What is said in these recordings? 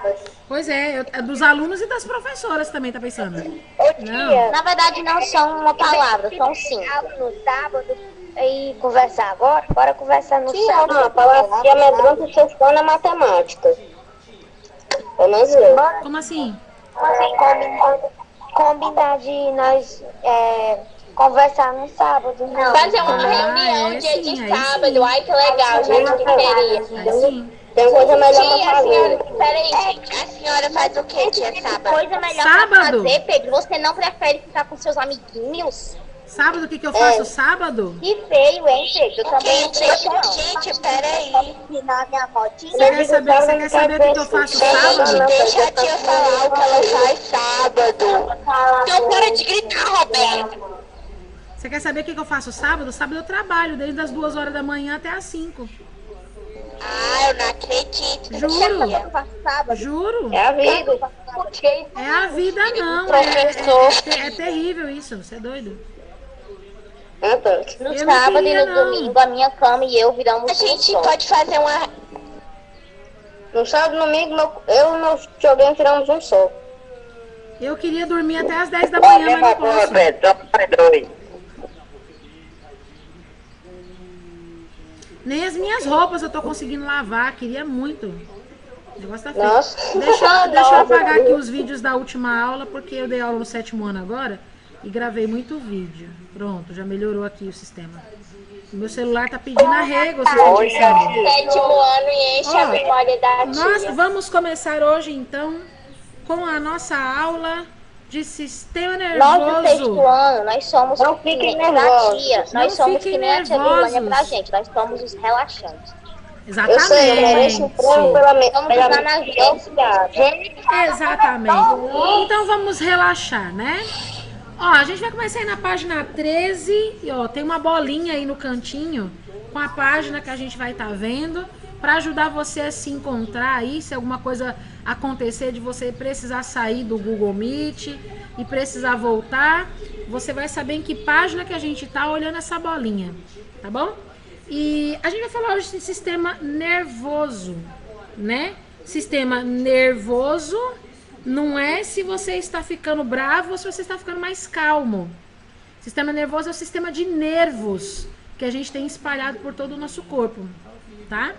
sábado. Pois é dos alunos e das professoras também, tá pensando? Não. Na verdade, não são uma palavra, são 5. No sábado e conversar agora? Bora conversar no sábado. Não, a palavra de amedronta e sofão na matemática. Vamos ver. Como assim? Combinar de nós conversar no sábado. Não. Fazer uma reunião dia de sábado. Ai, que legal, gente, que queria. Sim. Tem coisa melhor Tia, pra a fazer. senhora, peraí, gente. A senhora faz o que, tia, sábado? Coisa melhor Sábado? pra fazer, Pedro. Você não prefere ficar com seus amiguinhos? Sábado, o que eu faço sábado? Que feio, hein, Pedro? Eu também não sei não. Gente, peraí. Ensinar minha fotinha. Você quer saber o que eu faço sábado? Gente, deixa a tia falar o que ela faz sábado. Então para de gritar, Roberto. Você quer saber o que eu faço sábado? Sábado eu trabalho, desde as 2 horas da manhã até as 5. Ah, eu não acredito. Juro. Juro. É a vida. É a vida, não. É terrível isso, você é doido? No Eu não sábado queria, e no não. domingo, a minha cama e eu viramos A gente pode fazer uma... No sábado e no domingo, eu e meu videogame tiramos um só. Eu queria dormir até as 10 da manhã, mas não posso. Nem as minhas roupas eu tô conseguindo lavar, queria muito. O negócio tá feio. Nossa. Deixa eu apagar aqui os vídeos da última aula, porque eu dei aula no 7º ano agora e gravei muito vídeo. Pronto, já melhorou aqui o sistema. O meu celular tá pedindo arrego, vocês estão pensando. 7º ano e enche a memória da Nós tia. vamos começar hoje, então, com a nossa aula de sistema Nós do nervoso. 6º ano, nós somos Não que fiquem nem a nervosos. tia. Não Nós somos fiquem que nem a tia Vilânia nervosos. pra gente. Nós somos os relaxantes. Eu sei, eu mereço um prêmio Vamos usar nas gente. Exatamente. Então vamos relaxar, né? Ó, a gente vai começar aí na página 13 e ó, tem uma bolinha aí no cantinho com a página que a gente vai estar vendo para ajudar você a se encontrar aí, se alguma coisa acontecer de você precisar sair do Google Meet e precisar voltar, você vai saber em que página que a gente tá olhando essa bolinha, tá bom? E a gente vai falar hoje de sistema nervoso, né? Sistema nervoso não é se você está ficando bravo ou se você está ficando mais calmo. Sistema nervoso é o sistema de nervos que a gente tem espalhado por todo o nosso corpo, tá?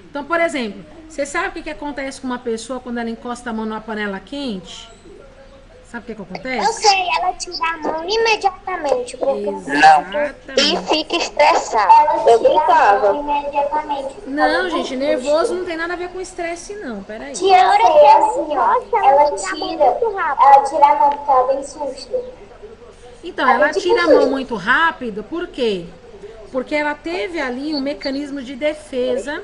Então, por exemplo, você sabe o que acontece com uma pessoa quando ela encosta a mão numa panela quente? Sabe o que acontece? Eu sei, ela tira a mão imediatamente. Porque Exatamente. e fica estressada. Eu gritava. Imediatamente. Não, gente, nervoso não tem nada a ver com estresse, não. Peraí. Tia, eu sei assim, ó. Ela tira a mão porque ela tem susto. Então, ela tira a mão muito rápido, por quê? Porque ela teve ali um mecanismo de defesa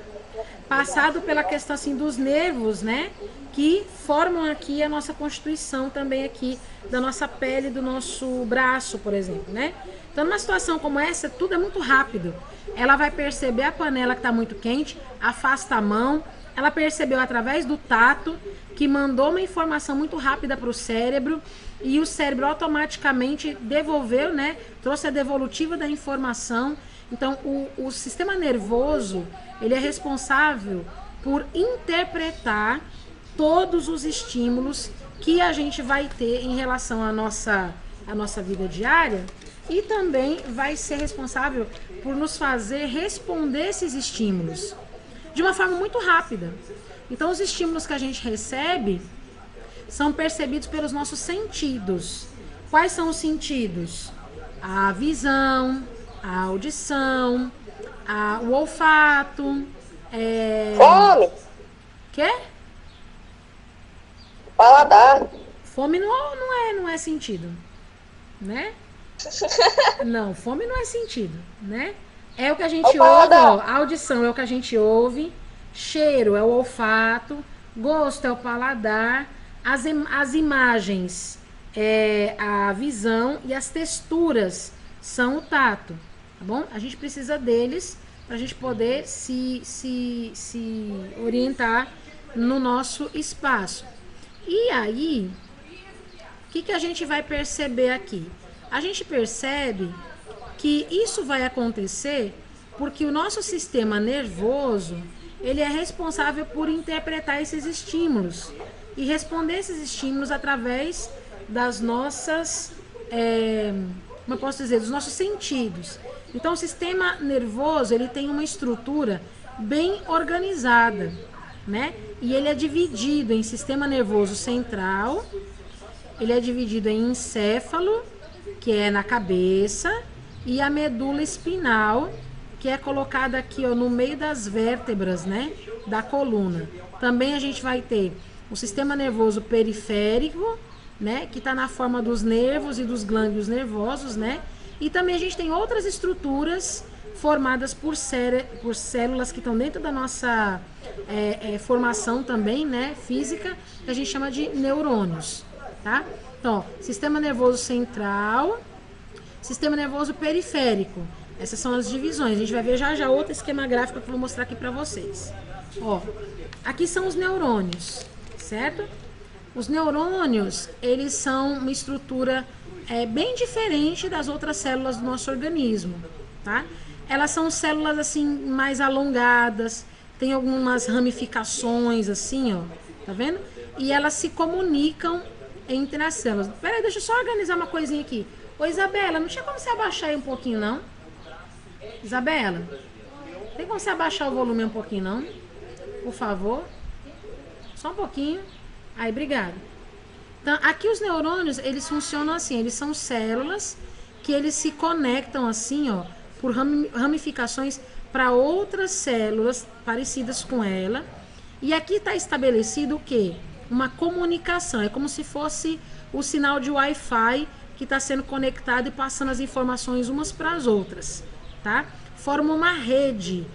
passado pela questão assim dos nervos, né? Que formam aqui a nossa constituição também aqui da nossa pele, do nosso braço, por exemplo, né? Então, numa situação como essa, tudo é muito rápido. Ela vai perceber a panela que está muito quente, afasta a mão. Ela percebeu através do tato que mandou uma informação muito rápida para o cérebro e o cérebro automaticamente devolveu, né? Trouxe a devolutiva da informação. Então, o sistema nervoso, ele é responsável por interpretar todos os estímulos que a gente vai ter em relação à nossa vida diária e também vai ser responsável por nos fazer responder esses estímulos de uma forma muito rápida. Então, os estímulos que a gente recebe são percebidos pelos nossos sentidos. Quais são os sentidos? A visão, a audição, o olfato. Fome. Quê? Paladar. Fome não é sentido, né? Não, fome não é sentido, né? É o que a gente ouve, ó, a audição é o que a gente ouve, cheiro é o olfato, gosto é o paladar, as imagens é a visão e as texturas são o tato, tá bom? A gente precisa deles para a gente poder se orientar no nosso espaço. E aí, o que a gente vai perceber aqui? A gente percebe que isso vai acontecer porque o nosso sistema nervoso, ele é responsável por interpretar esses estímulos e responder esses estímulos através das nossas, como eu posso dizer, dos nossos sentidos. Então, o sistema nervoso, ele tem uma estrutura bem organizada, né? E ele é dividido em sistema nervoso central, ele é dividido em encéfalo, que é na cabeça, e a medula espinal, que é colocada aqui, ó, no meio das vértebras, né, da coluna. Também a gente vai ter o sistema nervoso periférico, né, que está na forma dos nervos e dos glândulos nervosos, né? E também a gente tem outras estruturas formadas por células que estão dentro da nossa formação também, né, física, que a gente chama de neurônios, tá? Então, ó, sistema nervoso central, sistema nervoso periférico. Essas são as divisões. A gente vai ver já outro esquema gráfico que eu vou mostrar aqui para vocês. Ó, aqui são os neurônios, certo? Os neurônios, eles são uma estrutura bem diferente das outras células do nosso organismo, tá? Elas são células, assim, mais alongadas, tem algumas ramificações, assim, ó, tá vendo? E elas se comunicam entre as células. Peraí, deixa eu só organizar uma coisinha aqui. Ô, Isabela, não tinha como você abaixar aí um pouquinho, não? Isabela, tem como você abaixar o volume um pouquinho, não? Por favor. Só um pouquinho. Aí, obrigada. Então, aqui os neurônios, eles funcionam assim. Eles são células que eles se conectam assim, ó, por ramificações para outras células parecidas com ela. E aqui está estabelecido o quê? Uma comunicação. É como se fosse o sinal de Wi-Fi que está sendo conectado e passando as informações umas para as outras, tá? Forma uma rede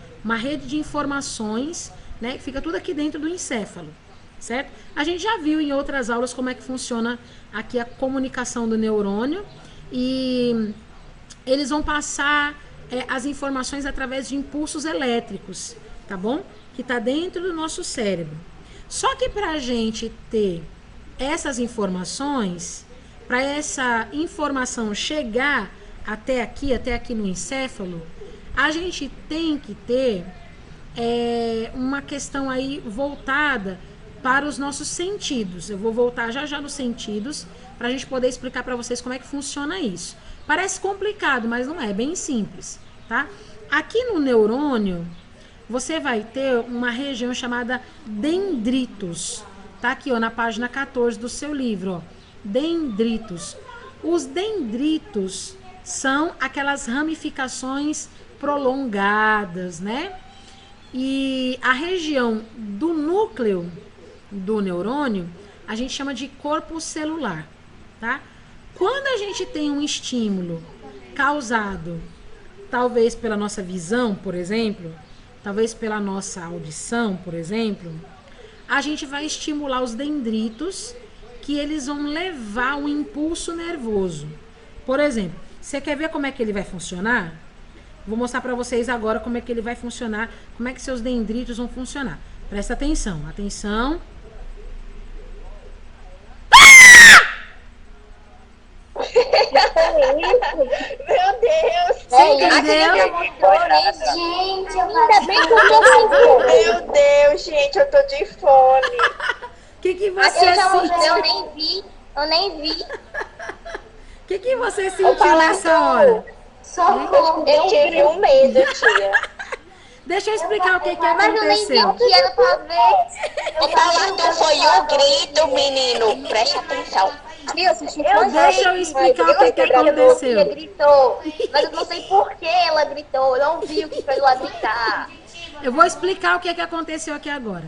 de informações, né? Que fica tudo aqui dentro do encéfalo, certo? A gente já viu em outras aulas como é que funciona aqui a comunicação do neurônio e eles vão passar as informações através de impulsos elétricos, tá bom? Que está dentro do nosso cérebro. Só que para a gente ter essas informações, para essa informação chegar até aqui no encéfalo, a gente tem que ter uma questão aí voltada para os nossos sentidos. Eu vou voltar já nos sentidos para a gente poder explicar para vocês como é que funciona isso. Parece complicado, mas não é, bem simples, tá? Aqui no neurônio, você vai ter uma região chamada dendritos. Tá aqui, ó, na página 14 do seu livro, ó. Dendritos. Os dendritos são aquelas ramificações prolongadas, né? E a região do núcleo do neurônio, a gente chama de corpo celular, tá? Quando a gente tem um estímulo causado, talvez pela nossa visão, por exemplo, talvez pela nossa audição, por exemplo, a gente vai estimular os dendritos, que eles vão levar um impulso nervoso. Por exemplo, você quer ver como é que ele vai funcionar? Vou mostrar para vocês agora como é que ele vai funcionar, como é que seus dendritos vão funcionar. Presta atenção, atenção. Meu Deus! Você entendeu? Gente, eu Ainda bem que eu tô Meu Deus, gente, eu tô de fome. O que você sentiu? Eu nem vi. O que você sentiu nessa hora? socorro. Eu tive um medo, tia. Deixa eu explicar o que Mas eu nem vi aconteceu. o que era pra ver. O Palardo foi um grito, menino. Preste atenção. Deixa eu explicar o que aconteceu. Ela gritou, mas eu não sei por que ela gritou. Eu não vi o que fez ela gritar. Eu vou explicar o que aconteceu aqui agora.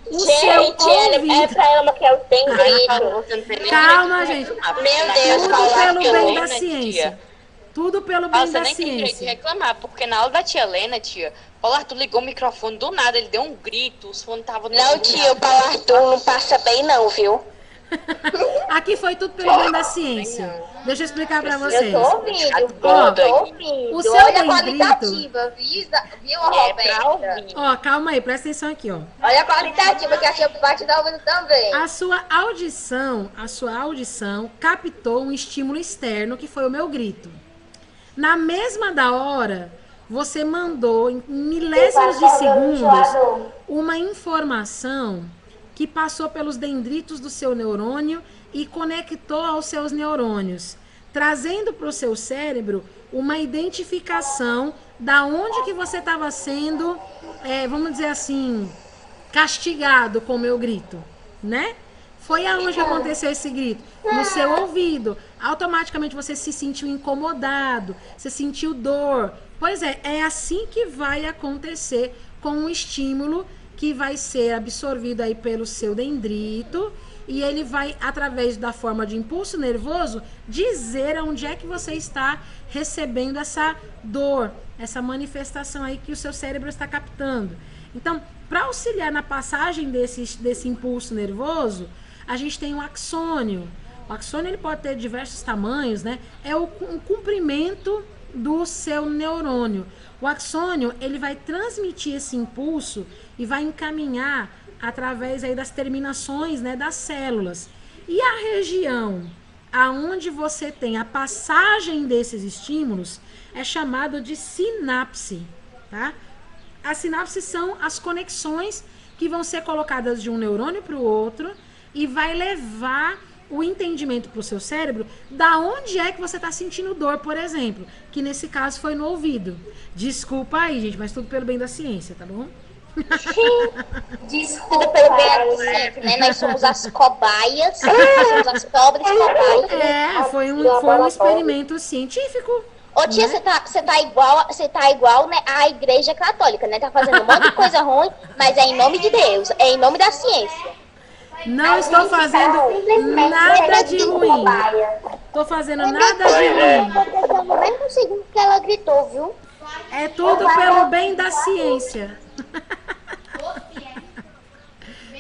O Gente, seu ouvido... É pra ela que eu tenho grito. Calma, gente. Meu Deus, Tudo falar pelo que bem Helena, da ciência. tia. Tudo pelo bem Nossa, da nem tem direito de ciência. reclamar, porque na aula da tia Helena, tia, o Arthur ligou o microfone do nada, ele deu um grito, os fones estavam... Não, tia, o Palardo não passa bem não, viu? Aqui foi tudo pelo bem da ciência. Deixa eu explicar pra vocês. Eu tô ouvindo, Chato, eu gordo. tô ouvindo. O seu Olha a dendrito- qualitativa, viu, É pra Roberta? ouvir. Ó, calma aí, presta atenção aqui, ó. Olha a qualitativa que a tia Paty tá ouvindo também. A sua audição captou um estímulo externo que foi o meu grito. Na mesma da hora, você mandou em milésimos de segundos uma informação que passou pelos dendritos do seu neurônio e conectou aos seus neurônios, trazendo para o seu cérebro uma identificação da onde que você estava sendo, vamos dizer assim, castigado com o meu grito, né? Foi aonde aconteceu esse grito? No seu ouvido. Automaticamente você se sentiu incomodado, você sentiu dor. Pois é assim que vai acontecer com um estímulo que vai ser absorvido aí pelo seu dendrito e ele vai, através da forma de impulso nervoso, dizer onde é que você está recebendo essa dor, essa manifestação aí que o seu cérebro está captando. Então, para auxiliar na passagem desse impulso nervoso, a gente tem o axônio. O axônio ele pode ter diversos tamanhos, né? É o comprimento do seu neurônio. O axônio ele vai transmitir esse impulso e vai encaminhar através aí das terminações, né, das células. E a região aonde você tem a passagem desses estímulos é chamado de sinapse, tá? As sinapses são as conexões que vão ser colocadas de um neurônio para o outro e vai levar o entendimento para o seu cérebro da onde é que você está sentindo dor, por exemplo, que nesse caso foi no ouvido. Desculpa aí, gente, mas tudo pelo bem da ciência, tá bom? Tudo pelo bem da ciência, né? Nós somos as cobaias, nós somos as pobres cobaias. Foi um experimento científico. Ô tia, você tá igual, né, a igreja católica, né? Tá fazendo um monte de coisa ruim, mas é em nome de Deus, é em nome da ciência. Não estou fazendo nada de ruim. Estou fazendo nada de ruim. No mesmo segundo que ela gritou, viu? É tudo pelo bem da ciência.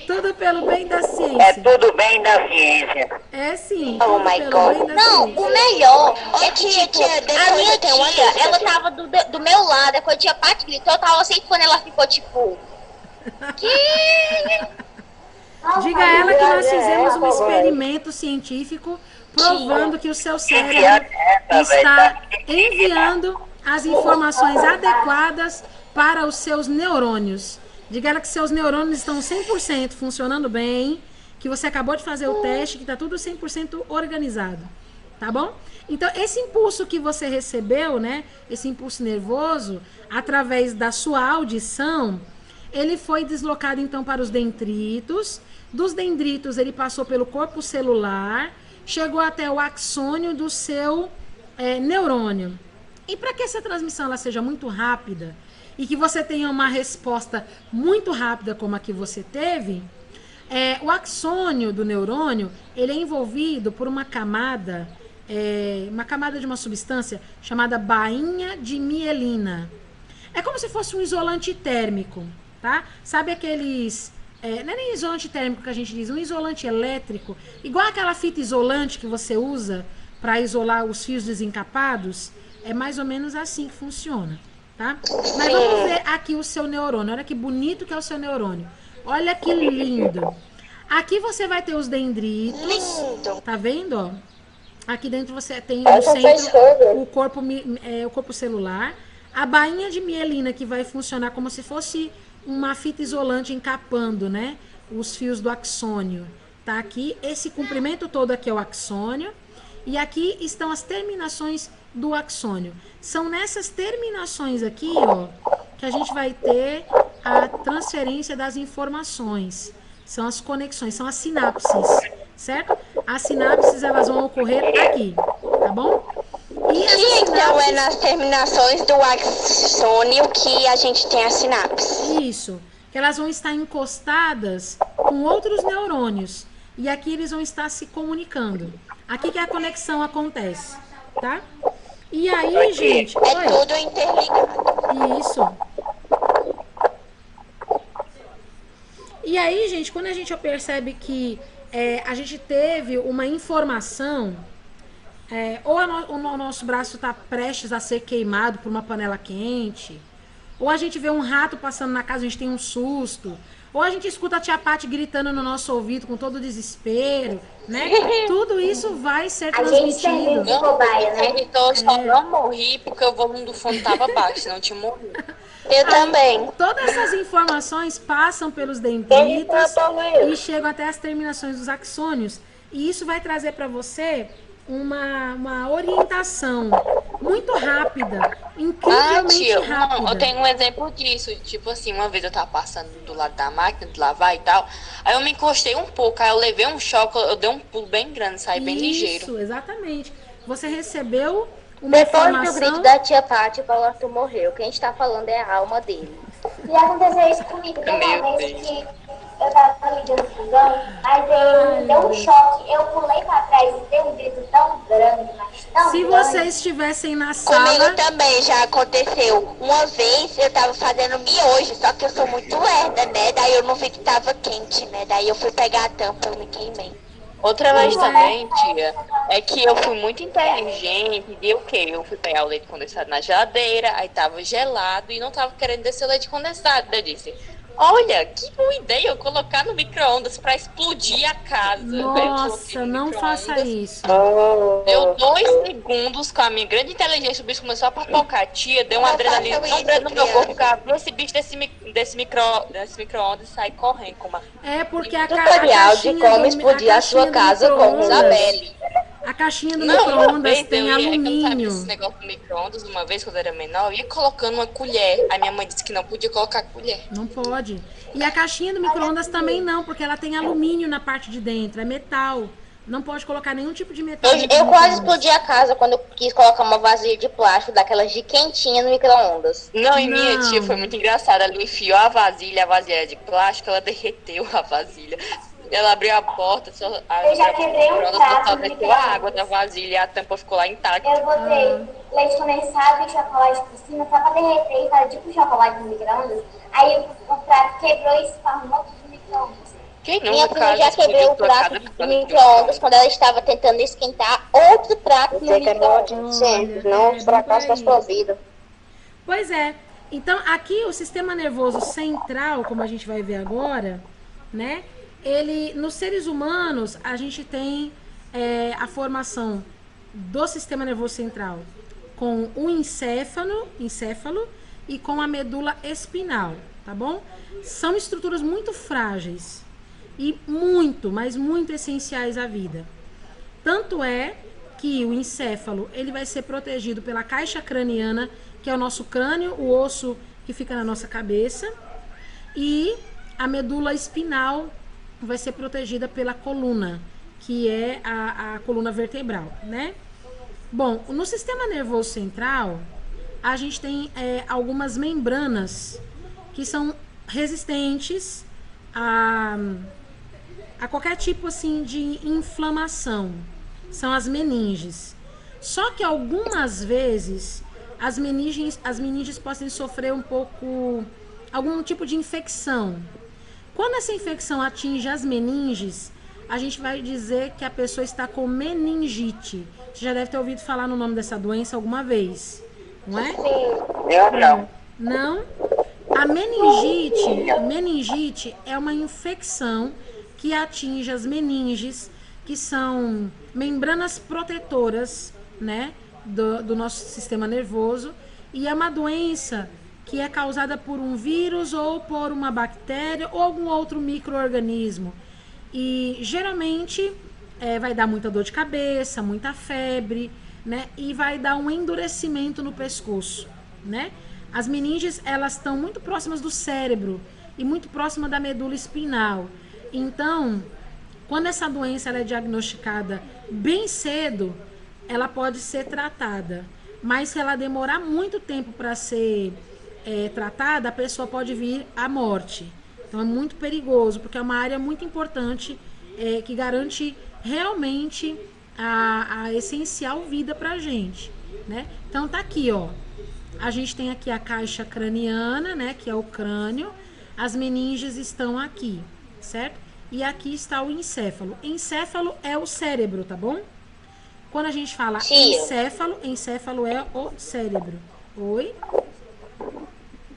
Tudo pelo bem da ciência. É tudo bem da ciência. É sim. Oh my God. Não, o melhor é que, tipo, a minha tia, ela tava do meu lado, quando a tia Paty gritou, eu tava assim, quando ela ficou, tipo... Diga a ela que nós fizemos um experimento científico provando que o seu cérebro está enviando as informações adequadas para os seus neurônios. Diga a ela que seus neurônios estão 100% funcionando bem, que você acabou de fazer o teste, que está tudo 100% organizado, tá bom? Então, esse impulso que você recebeu, né, esse impulso nervoso, através da sua audição, ele foi deslocado, então, para os dendritos. Dos dendritos, ele passou pelo corpo celular, chegou até o axônio do seu neurônio. E para que essa transmissão ela seja muito rápida e que você tenha uma resposta muito rápida como a que você teve, o axônio do neurônio, ele é envolvido por uma camada de uma substância chamada bainha de mielina. É como se fosse um isolante térmico, tá? Sabe aqueles... não é nem isolante térmico que a gente diz, um isolante elétrico, igual aquela fita isolante que você usa para isolar os fios desencapados, é mais ou menos assim que funciona, tá? Mas vamos ver aqui o seu neurônio, olha que bonito que é o seu neurônio, olha que lindo. Aqui você vai ter os dendritos, lindo. Tá vendo, ó? Aqui dentro você tem no centro o corpo celular, a bainha de mielina que vai funcionar como se fosse uma fita isolante encapando, né, os fios do axônio. Tá aqui, esse comprimento todo aqui é o axônio, e aqui estão as terminações do axônio. São nessas terminações aqui, ó, que a gente vai ter a transferência das informações. São as conexões, são as sinapses, certo? As sinapses, elas vão ocorrer aqui, tá bom? E então é nas terminações do axônio que a gente tem a sinapse. Isso, que elas vão estar encostadas com outros neurônios. E aqui eles vão estar se comunicando. Aqui que a conexão acontece, tá? E aí, gente... tudo interligado. Isso. E aí, gente, quando a gente percebe que a gente teve uma informação... ou o nosso braço está prestes a ser queimado por uma panela quente, Ou a gente vê um rato passando na casa, a gente tem um susto. Ou a gente escuta a tia Paty gritando no nosso ouvido com todo desespero, né? Tudo isso vai ser A gente tem transmitido. de cobaia, né? Então, eu só não morri porque o volume do fone tava baixo, senão eu tinha morrido. Eu também. Todas essas informações passam pelos dendritas e chegam até as terminações dos axônios. E isso vai trazer para você uma orientação muito rápida, incrivelmente tia, rápida. eu tenho um exemplo disso. Tipo assim, uma vez eu tava passando do lado da máquina de lavar e tal. Aí eu me encostei um pouco, aí eu levei um choque, eu dei um pulo bem grande, saí bem ligeiro. Isso, exatamente. Você recebeu uma Depois do informação... grito da tia Paty, o Paulo Arthur morreu. Quem está falando é a alma dele. Já aconteceu isso comigo, tem Meu uma vez Deus. que eu tava ligando o fogão, mas ele me deu um choque, eu pulei pra trás e dei um grito tão grande, mas tão Se grande. vocês estivessem na Comigo sala... também já aconteceu. Uma vez eu tava fazendo miojo, só que eu sou muito lerda, né? Daí eu não vi que tava quente, né? Daí eu fui pegar a tampa, eu me queimei. Outra vez também, tia, é que eu fui muito inteligente e o quê? Eu fui pegar o leite condensado na geladeira, aí tava gelado e não tava querendo descer o leite condensado. Eu disse, olha, que boa ideia eu colocar no micro-ondas pra explodir a casa. Eu coloquei Nossa, no não faça micro-ondas. isso. Deu 2 segundos com a minha grande inteligência, o bicho começou a papocar. Tia, deu uma Não adrenalina façam tão isso, grande no meu criança. corpo que eu abri esse bicho desse micro-ondas e saí correndo com uma... É porque a Tutorial de como explodir a sua casa com Isabelle. A caixinha do Não, uma micro-ondas vez tem eu ia, é que eu não sabia alumínio. esse negócio do micro-ondas, uma vez quando eu era menor, eu ia colocando uma colher. Aí minha mãe disse que não podia colocar colher. Não pode. E a caixinha do micro-ondas também não, porque ela tem alumínio na parte de dentro, é metal. Não pode colocar nenhum tipo de metal. dentro do Eu quase micro-ondas. explodi a casa quando eu quis colocar uma vasilha de plástico daquelas de quentinha no micro-ondas. Não, e minha Não. tia foi muito engraçada. Ela enfiou a vasilha era de plástico, ela derreteu a vasilha. Ela abriu a porta, Eu já quebrei um prato só no desceu a micro-ondas. água da vasilha e a tampa ficou lá intacta. Eu botei leite condensado e chocolate por cima, só pra derreter e fazer tipo chocolate no micro-ondas. Aí o prato quebrou e esparramou tudo no micro-ondas. Quem Minha nunca prima já quebrou o prato do micro-ondas quando ela estava tentando esquentar outro prato no micro-ondas. Sempre, Não é, fracasso da bem sua isso. vida. Pois é. Então, aqui o sistema nervoso central, como a gente vai ver agora, né? Ele, nos seres humanos, a gente tem a formação do sistema nervoso central com o encéfalo e com a medula espinal, tá bom? São estruturas muito frágeis e muito, mas muito essenciais à vida. Tanto é que o encéfalo, ele vai ser protegido pela caixa craniana, que é o nosso crânio, o osso que fica na nossa cabeça, e a medula espinal vai ser protegida pela coluna, que é a coluna vertebral, né? Bom, no sistema nervoso central, a gente tem algumas membranas que são resistentes a qualquer tipo assim de inflamação. São as meninges. Só que algumas vezes as meninges podem sofrer algum tipo de infecção. Quando essa infecção atinge as meninges, a gente vai dizer que a pessoa está com meningite. Você já deve ter ouvido falar no nome dessa doença alguma vez, não é? Eu não. Não? A meningite é uma infecção que atinge as meninges, que são membranas protetoras, né, do nosso sistema nervoso, e é uma doença que é causada por um vírus ou por uma bactéria ou algum outro micro-organismo. E geralmente vai dar muita dor de cabeça, muita febre, né? E vai dar um endurecimento no pescoço, né? As meninges, elas estão muito próximas do cérebro e muito próxima da medula espinal. Então, quando essa doença ela é diagnosticada bem cedo, ela pode ser tratada. Mas se ela demorar muito tempo para ser tratada, a pessoa pode vir à morte. Então é muito perigoso, porque é uma área muito importante que garante realmente a essencial vida pra gente, né? Então tá aqui, ó. A gente tem aqui a caixa craniana, né, que é o crânio. As meninges estão aqui, certo? E aqui está o encéfalo. Encéfalo é o cérebro, tá bom? Quando a gente fala encéfalo é o cérebro. Oi?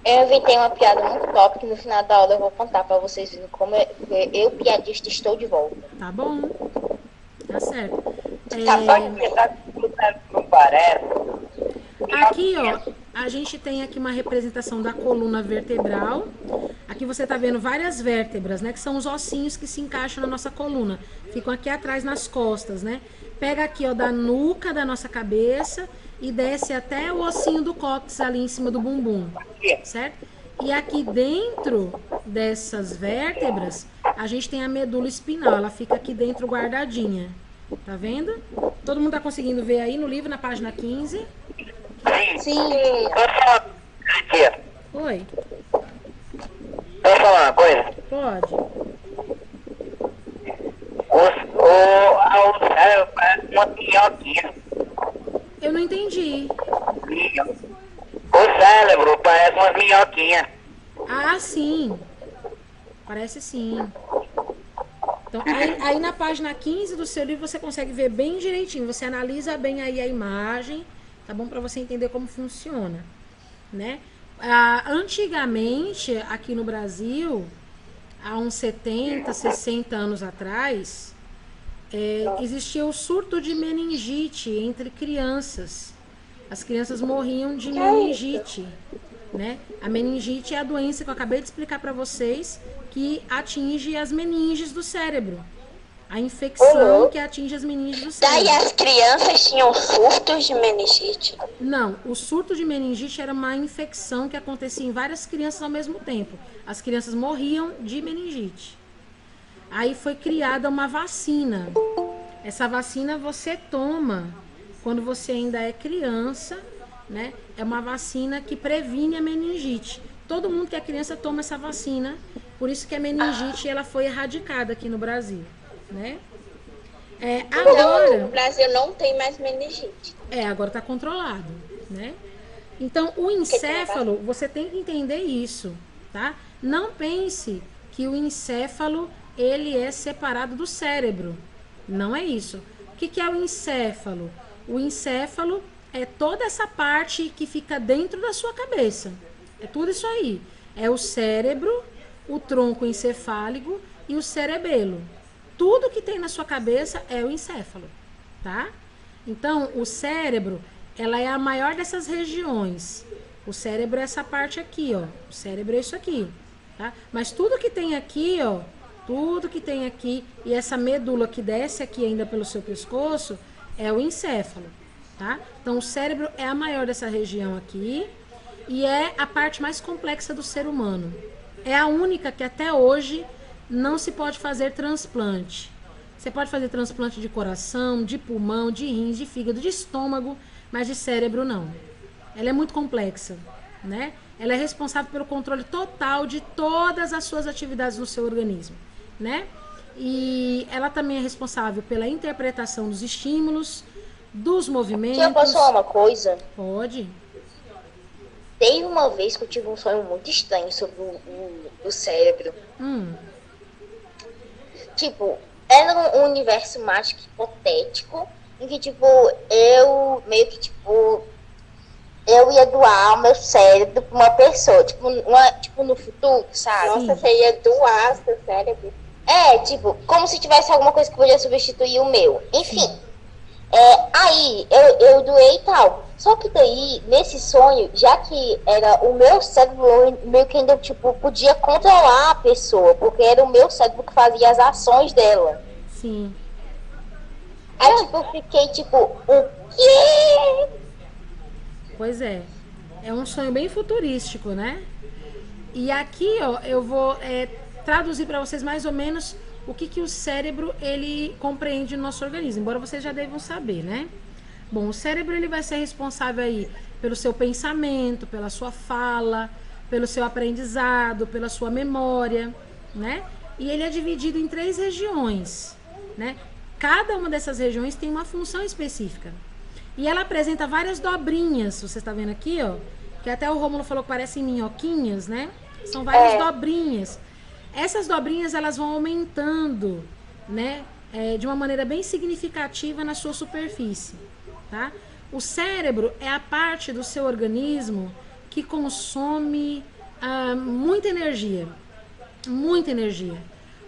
Eu inventei uma piada muito top que no final da aula eu vou contar pra vocês verem como eu, piadista, estou de volta. Tá bom. Tá certo. Não parece. Aqui, ó, a gente tem aqui uma representação da coluna vertebral. Aqui você tá vendo várias vértebras, né? Que são os ossinhos que se encaixam na nossa coluna. Ficam aqui atrás nas costas, né? Pega aqui, ó, da nuca da nossa cabeça e desce até o ossinho do cóccix ali em cima do bumbum, certo? E aqui dentro dessas vértebras, a gente tem a medula espinhal. Ela fica aqui dentro guardadinha. Tá vendo? Todo mundo tá conseguindo ver aí no livro, na página 15? Sim. Tia, Oi, posso falar uma coisa? pode. O cérebro parece uma minhoquinha. Eu não entendi. O cérebro parece uma minhoquinha. Ah, sim. Parece sim. Então, aí na página 15 do seu livro você consegue ver bem direitinho. Você analisa bem aí a imagem, tá bom? Para você entender como funciona, né? Antigamente, aqui no Brasil, há uns 70, 60 anos atrás, existia o surto de meningite entre crianças. As crianças morriam de meningite, né? A meningite é a doença que eu acabei de explicar para vocês, que atinge as meninges do cérebro. A infecção que atinge as meninges do cérebro. Daí as crianças tinham surtos de meningite. Não, o surto de meningite era uma infecção que acontecia em várias crianças ao mesmo tempo. As crianças morriam de meningite. Aí foi criada uma vacina. Essa vacina você toma quando você ainda é criança, né? É uma vacina que previne a meningite. Todo mundo que é criança toma essa vacina. Por isso que a meningite ela foi erradicada aqui no Brasil, né? Agora, No Brasil não tem mais meningite. agora está controlado, né? Então, o encéfalo, você tem que entender isso, tá? Não pense que o encéfalo, ele é separado do cérebro. Não é isso. O que é o encéfalo? O encéfalo é toda essa parte que fica dentro da sua cabeça. É tudo isso aí. É o cérebro, o tronco encefálico e o cerebelo. Tudo que tem na sua cabeça é o encéfalo, tá? Então, o cérebro, ela é a maior dessas regiões. O cérebro é essa parte aqui, ó. O cérebro é isso aqui, tá? Mas tudo que tem aqui, ó, tudo que tem aqui e essa medula que desce aqui ainda pelo seu pescoço é o encéfalo, tá? Então, o cérebro é a maior dessa região aqui e é a parte mais complexa do ser humano. É a única que até hoje não se pode fazer transplante. Você pode fazer transplante de coração, de pulmão, de rins, de fígado, de estômago, mas de cérebro não. Ela é muito complexa, né? Ela é responsável pelo controle total de todas as suas atividades no seu organismo, né? E ela também é responsável pela interpretação dos estímulos, dos movimentos. Se eu posso falar uma coisa? Pode. Teve uma vez que eu tive um sonho muito estranho sobre o cérebro. Tipo, era um universo mágico hipotético em que, tipo, eu meio que, tipo, eu ia doar o meu cérebro pra uma pessoa, tipo no futuro, sabe? Nossa, você ia doar seu cérebro. Tipo, como se tivesse alguma coisa que podia substituir o meu. Enfim, aí eu doei e tal. Só que daí, nesse sonho, já que era o meu cérebro, eu meio que ainda, tipo, podia controlar a pessoa, porque era o meu cérebro que fazia as ações dela. Sim. Aí, tipo, eu fiquei, tipo, o quê? Pois é. É um sonho bem futurístico, né? E aqui, ó, eu vou traduzir para vocês mais ou menos o que o cérebro, ele compreende no nosso organismo. Embora vocês já devam saber, né? Bom, o cérebro, ele vai ser responsável aí pelo seu pensamento, pela sua fala, pelo seu aprendizado, pela sua memória, né? E ele é dividido em 3 regiões, né? Cada uma dessas regiões tem uma função específica. E ela apresenta várias dobrinhas, você está vendo aqui, ó, que até o Rômulo falou que parecem minhoquinhas, né? São várias dobrinhas. Essas dobrinhas, elas vão aumentando, né? De uma maneira bem significativa na sua superfície, tá? O cérebro é a parte do seu organismo que consome muita energia. Muita energia.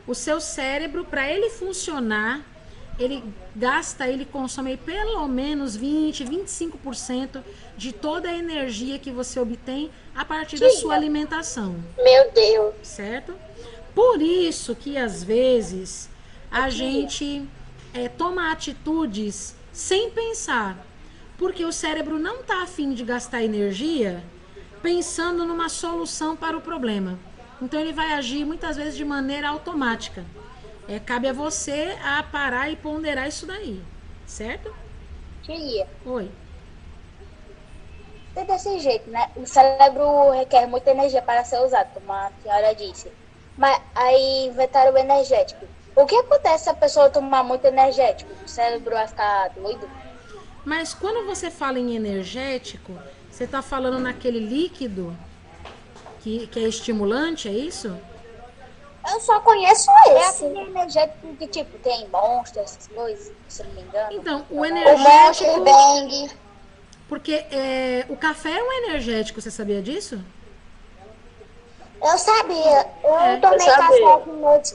O seu cérebro, para ele funcionar, ele consome pelo menos 25% de toda a energia que você obtém a partir da sua alimentação. Meu Deus. Certo? Por isso que às vezes a gente toma atitudes sem pensar, porque o cérebro não está afim de gastar energia pensando numa solução para o problema. Então ele vai agir muitas vezes de maneira automática. Cabe a você a parar e ponderar isso daí, certo? Tia, Oi. é desse jeito, né? O cérebro requer muita energia para ser usado, como a senhora disse. Mas aí inventaram o energético. O que acontece se a pessoa tomar muito energético? O cérebro vai ficar doido? Mas quando você fala em energético, você está falando naquele líquido que é estimulante, é isso? Eu só conheço esse. É aquele energético que, tipo, tem Monster, essas coisas, se não me engano. Então, o O Monster energético... Bang. Porque o café é um energético, você sabia disso? Eu sabia. Eu tomei eu sabia. café de noite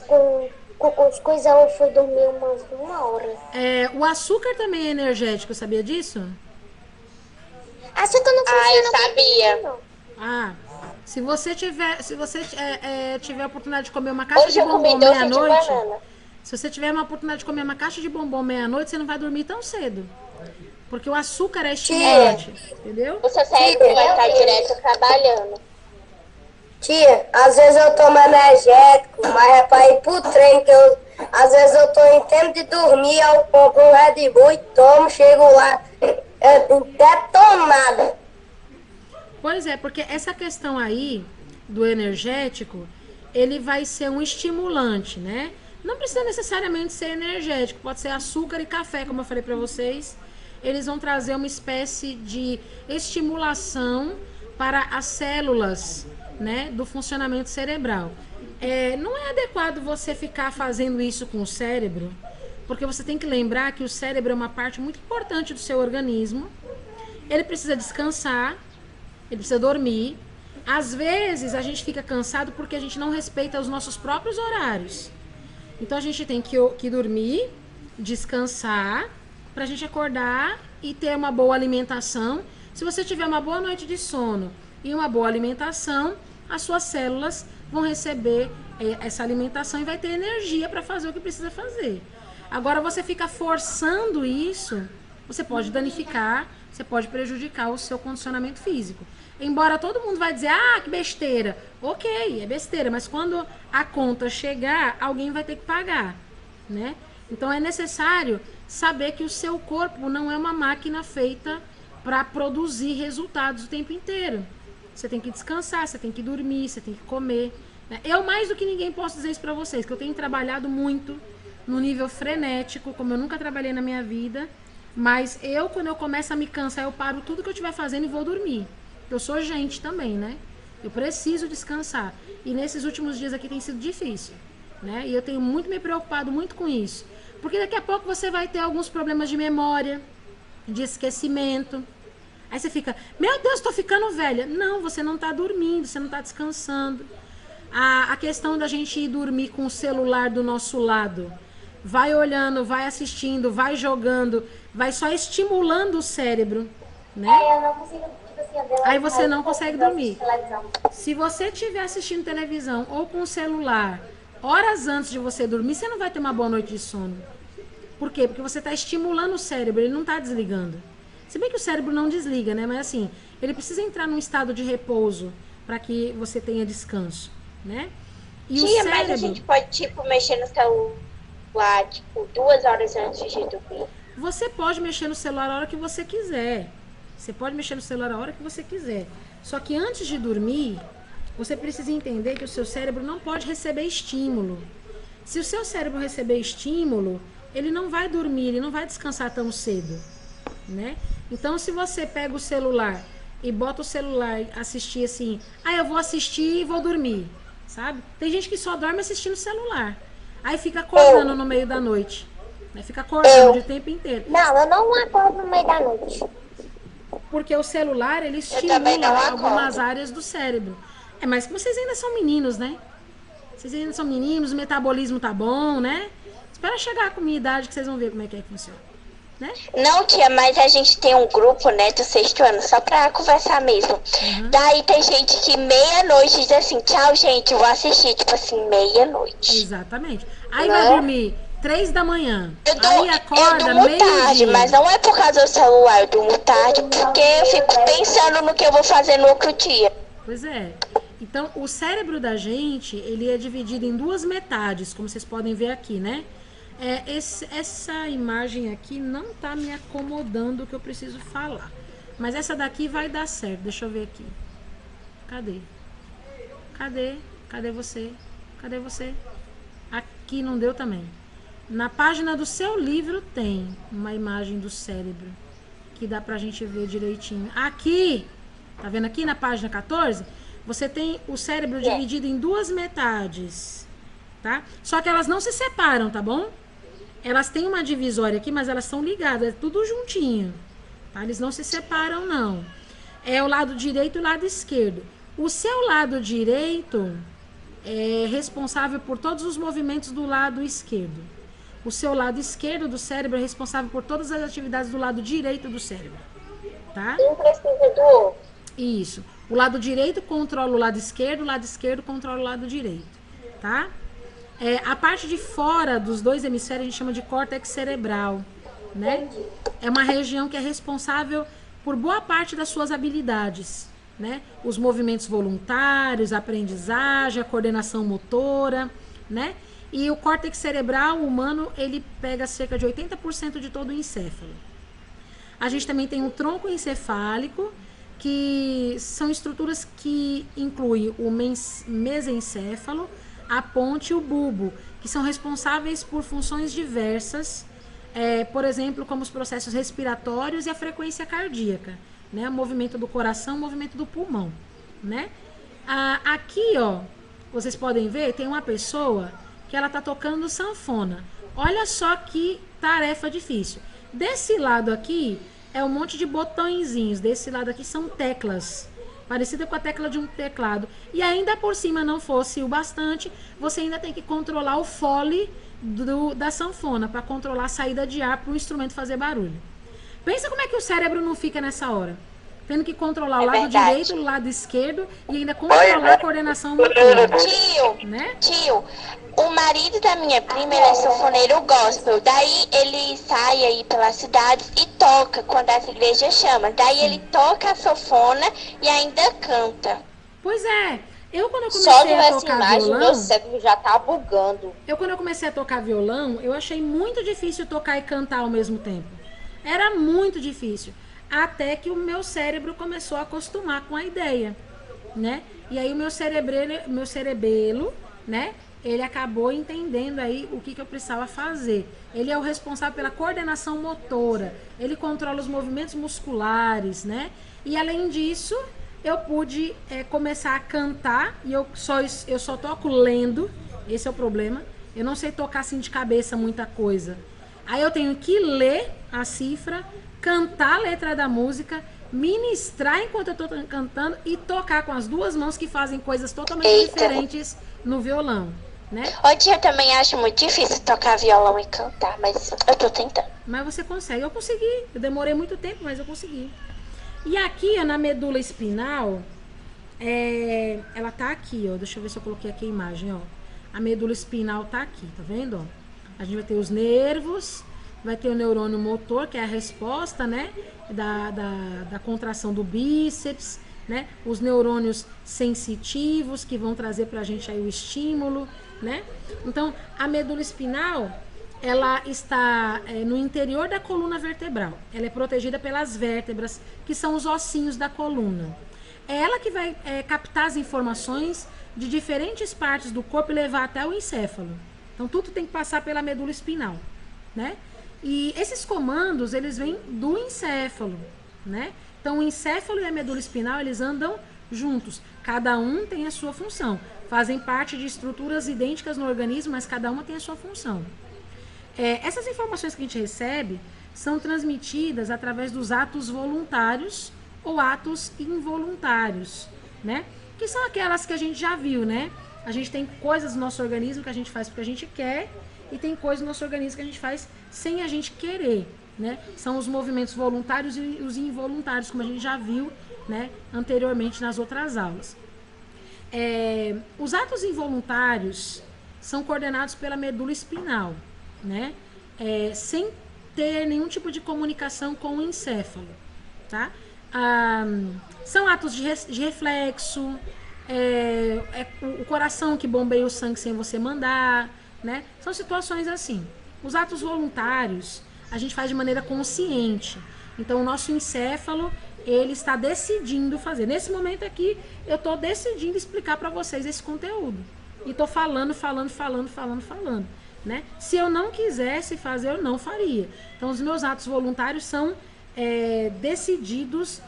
com cuscuz, eu fui dormir umas 1 hora. O açúcar também é energético, sabia disso? Açúcar não funciona. eu sabia. Não. Ah, se você tiver a oportunidade de comer uma caixa Hoje de eu comi bombom doce de meia-noite, banana. se você tiver uma oportunidade de comer uma caixa de bombom meia-noite, você não vai dormir tão cedo. Porque o açúcar é estimulante, entendeu? O seu cérebro vai estar direto trabalhando. Tia, às vezes eu tomo energético, mas é pra ir pro treino, que às vezes eu tô em tempo de dormir, eu compro um Red Bull e tomo, chego lá, detonado. Pois é, porque essa questão aí do energético, ele vai ser um estimulante, né? Não precisa necessariamente ser energético, pode ser açúcar e café, como eu falei pra vocês. Eles vão trazer uma espécie de estimulação para as células, né, do funcionamento cerebral. Não é adequado você ficar fazendo isso com o cérebro, porque você tem que lembrar que o cérebro é uma parte muito importante do seu organismo. Ele precisa descansar, ele precisa dormir. Às vezes a gente fica cansado porque a gente não respeita os nossos próprios horários. Então a gente tem que dormir, descansar, para a gente acordar e ter uma boa alimentação. Se você tiver uma boa noite de sono e uma boa alimentação, as suas células vão receber essa alimentação e vai ter energia para fazer o que precisa fazer. Agora, você fica forçando isso, você pode danificar, você pode prejudicar o seu condicionamento físico. Embora todo mundo vai dizer, que besteira. Ok, é besteira, mas quando a conta chegar, alguém vai ter que pagar, né? Então, é necessário saber que o seu corpo não é uma máquina feita para produzir resultados o tempo inteiro. Você tem que descansar, você tem que dormir, você tem que comer, né? Eu, mais do que ninguém, posso dizer isso para vocês, que eu tenho trabalhado muito no nível frenético, como eu nunca trabalhei na minha vida, mas quando eu começo a me cansar, eu paro tudo que eu estiver fazendo e vou dormir. Eu sou gente também, né? Eu preciso descansar. E nesses últimos dias aqui tem sido difícil, né? E eu tenho me preocupado muito com isso. Porque daqui a pouco você vai ter alguns problemas de memória, de esquecimento. Aí você fica, meu Deus, tô ficando velha. Não, você não tá dormindo, você não tá descansando. A questão da gente ir dormir com o celular do nosso lado, vai olhando, vai assistindo, vai jogando, vai só estimulando o cérebro, né? Eu não consigo, tipo assim, Aí você não consegue dormir. televisão. Se você estiver assistindo televisão ou com o celular horas antes de você dormir, você não vai ter uma boa noite de sono. Por quê? Porque você está estimulando o cérebro, ele não está desligando. Se bem que o cérebro não desliga, né? Mas assim, ele precisa entrar num estado de repouso para que você tenha descanso, né? E o Tia, cérebro... mas a gente pode, tipo, mexer no celular, tipo, 2 horas antes de dormir. Você pode mexer no celular a hora que você quiser. Você pode mexer no celular a hora que você quiser. Só que antes de dormir, você precisa entender que o seu cérebro não pode receber estímulo. Se o seu cérebro receber estímulo, ele não vai dormir, ele não vai descansar tão cedo, né? Então, se você pega o celular e bota o celular e assistir assim, eu vou assistir e vou dormir, sabe? Tem gente que só dorme assistindo o celular. Aí fica acordando no meio da noite, né? Fica acordando o tempo inteiro. Não, eu não acordo no meio da noite. Porque o celular, ele também não estimula acordo. algumas áreas do cérebro. Mas vocês ainda são meninos, né? Vocês ainda são meninos, o metabolismo tá bom, né? Espera chegar com a minha idade que vocês vão ver como é que funciona, né? Não, tia, mas a gente tem um grupo, né, do 6º ano, só pra conversar mesmo. Daí tem gente que meia-noite diz assim, tchau, gente, vou assistir, tipo assim, meia-noite. Exatamente. Aí vai dormir 3 da manhã. Aí Eu acorda durmo tarde, meio-dia. mas não é por causa do celular, eu durmo tarde, porque eu fico pensando no que eu vou fazer no outro dia. Pois é. Então, o cérebro da gente, ele é dividido em 2 metades, como vocês podem ver aqui, né? Essa imagem aqui não tá me acomodando o que eu preciso falar. Mas essa daqui vai dar certo. Deixa eu ver aqui. Cadê? Cadê você? Cadê você? Aqui não deu também. Na página do seu livro tem uma imagem do cérebro que dá pra gente ver direitinho. Aqui, tá vendo aqui na página 14? Você tem o cérebro dividido em 2 metades, tá? Só que elas não se separam, tá bom? Elas têm uma divisória aqui, mas elas são ligadas, é tudo juntinho, tá? Eles não se separam, não. É o lado direito e o lado esquerdo. O seu lado direito é responsável por todos os movimentos do lado esquerdo. O seu lado esquerdo do cérebro é responsável por todas as atividades do lado direito do cérebro, tá? Um precisa do outro. Isso. O lado direito controla o lado esquerdo controla o lado direito, tá? A parte de fora dos 2 hemisférios a gente chama de córtex cerebral, né? É uma região que é responsável por boa parte das suas habilidades, né? Os movimentos voluntários, a aprendizagem, a coordenação motora, né? E o córtex cerebral humano, ele pega cerca de 80% de todo o encéfalo. A gente também tem um tronco encefálico, que são estruturas que incluem o mesencéfalo, a ponte e o bulbo, que são responsáveis por funções diversas, por exemplo, como os processos respiratórios e a frequência cardíaca, né? O movimento do coração, o movimento do pulmão, né? Aqui, ó, vocês podem ver, tem uma pessoa que ela tá tocando sanfona. Olha só que tarefa difícil. Desse lado aqui é um monte de botõezinhos, desse lado aqui são teclas, parecida com a tecla de um teclado. E ainda por cima não fosse o bastante, você ainda tem que controlar o fole da sanfona, para controlar a saída de ar para o instrumento fazer barulho. Pensa como é que o cérebro não fica nessa hora. Tendo que controlar o lado direito, o lado esquerdo e ainda controlar a coordenação motora. Tio, o marido da minha prima, ele é sanfoneiro gospel. Daí ele sai aí pelas cidades e toca quando as igrejas chamam. Daí ele toca a sanfona e ainda canta. Pois é. Eu quando eu Só de comecei a ver essa tocar imagem, violão, meu cérebro já tá bugando. quando eu comecei a tocar violão, eu achei muito difícil tocar e cantar ao mesmo tempo. Era muito difícil. Até que o meu cérebro começou a acostumar com a ideia, né? E aí o meu cerebelo, né? Ele acabou entendendo aí o que eu precisava fazer. Ele é o responsável pela coordenação motora. Ele controla os movimentos musculares, né? E além disso, eu pude começar a cantar. E eu só toco lendo. Esse é o problema. Eu não sei tocar assim de cabeça muita coisa. Aí eu tenho que ler a cifra, cantar a letra da música, ministrar enquanto eu tô cantando e tocar com as 2 mãos, que fazem coisas totalmente diferentes no violão, né? Hoje eu também acho muito difícil tocar violão e cantar, mas eu tô tentando. Mas você consegue. Eu consegui. Eu demorei muito tempo, mas eu consegui. E aqui, ó, na medula espinal, ela tá aqui, ó. Deixa eu ver se eu coloquei aqui a imagem, ó. A medula espinal tá aqui, tá vendo, ó? A gente vai ter os nervos, vai ter o neurônio motor, que é a resposta, né, da contração do bíceps, né, os neurônios sensitivos, que vão trazer pra gente aí o estímulo, né. Então, a medula espinal, ela está no interior da coluna vertebral. Ela é protegida pelas vértebras, que são os ossinhos da coluna. É ela que vai captar as informações de diferentes partes do corpo e levar até o encéfalo. Então, tudo tem que passar pela medula espinal, né? E esses comandos, eles vêm do encéfalo, né? Então, o encéfalo e a medula espinal, eles andam juntos. Cada um tem a sua função. Fazem parte de estruturas idênticas no organismo, mas cada uma tem a sua função. Essas informações que a gente recebe são transmitidas através dos atos voluntários ou atos involuntários, né? que são aquelas que a gente já viu, né? A gente tem coisas no nosso organismo que a gente faz porque a gente quer e tem coisas no nosso organismo que a gente faz sem a gente querer, né? São os movimentos voluntários e os involuntários, como a gente já viu, né, anteriormente nas outras aulas. Os atos involuntários são coordenados pela medula espinhal, né? Sem ter nenhum tipo de comunicação com o encéfalo, tá? São atos de reflexo, o coração que bombeia o sangue sem você mandar, né? São situações assim. Os atos voluntários a gente faz de maneira consciente. Então, o nosso encéfalo, ele está decidindo fazer. Nesse momento aqui, eu estou decidindo explicar para vocês esse conteúdo. E estou falando, né? Se eu não quisesse fazer, eu não faria. Então, os meus atos voluntários são decididos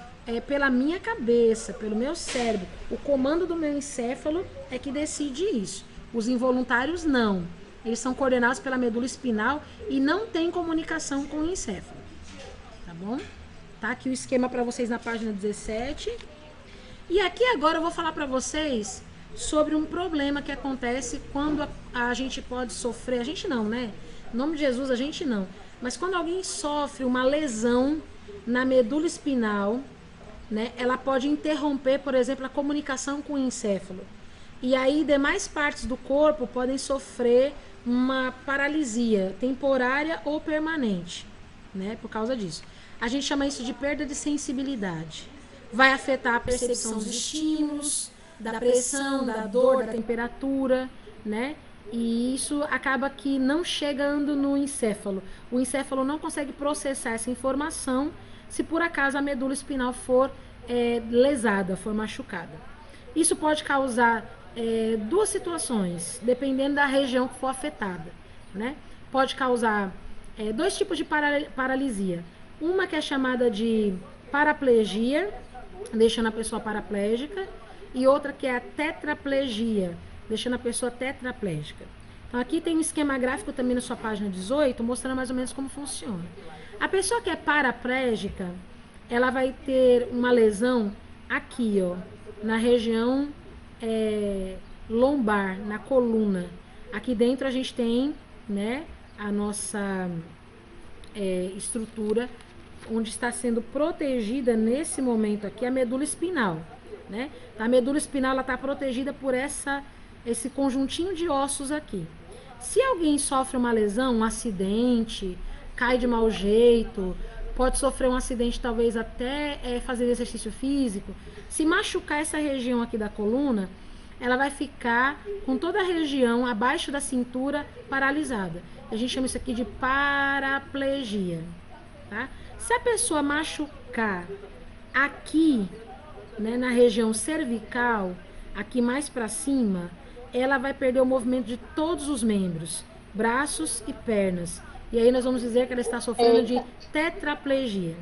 pela minha cabeça, pelo meu cérebro. O comando do meu encéfalo é que decide isso. Os involuntários, não. Eles são coordenados pela medula espinal e não tem comunicação com o encéfalo. Tá bom? Tá aqui o esquema para vocês na página 17. E aqui agora eu vou falar para vocês sobre um problema que acontece quando a gente pode sofrer. A gente não, né? Em nome de Jesus, a gente não. Mas quando alguém sofre uma lesão na medula espinal, né, ela pode interromper, por exemplo, a comunicação com o encéfalo. E aí, demais partes do corpo podem sofrer uma paralisia temporária ou permanente, né, por causa disso. A gente chama isso de perda de sensibilidade. Vai afetar a percepção dos estímulos, da pressão, da dor, da temperatura, né? E isso acaba que não chegando no encéfalo. O encéfalo não consegue processar essa informação se por acaso a medula espinal for lesada, for machucada. Isso pode causar duas situações, dependendo da região que for afetada, né? Pode causar dois tipos de paralisia. Uma que é chamada de paraplegia, deixando a pessoa paraplégica, e outra que é a tetraplegia, deixando a pessoa tetraplégica. Então, aqui tem um esquema gráfico também na sua página 18, mostrando mais ou menos como funciona. A pessoa que é paraplégica, ela vai ter uma lesão aqui, ó, na região lombar, na coluna. Aqui dentro a gente tem, né, a nossa estrutura, onde está sendo protegida nesse momento aqui a medula espinal, né? A medula espinal ela está protegida por esse conjuntinho de ossos aqui. Se alguém sofre uma lesão, um acidente, cai de mau jeito, pode sofrer um acidente talvez até fazer exercício físico, se machucar essa região aqui da coluna, ela vai ficar com toda a região abaixo da cintura paralisada. A gente chama isso aqui de paraplegia, tá? Se a pessoa machucar aqui, né, na região cervical, aqui mais para cima, ela vai perder o movimento de todos os membros, braços e pernas. E aí nós vamos dizer que ela está sofrendo de tetraplegia,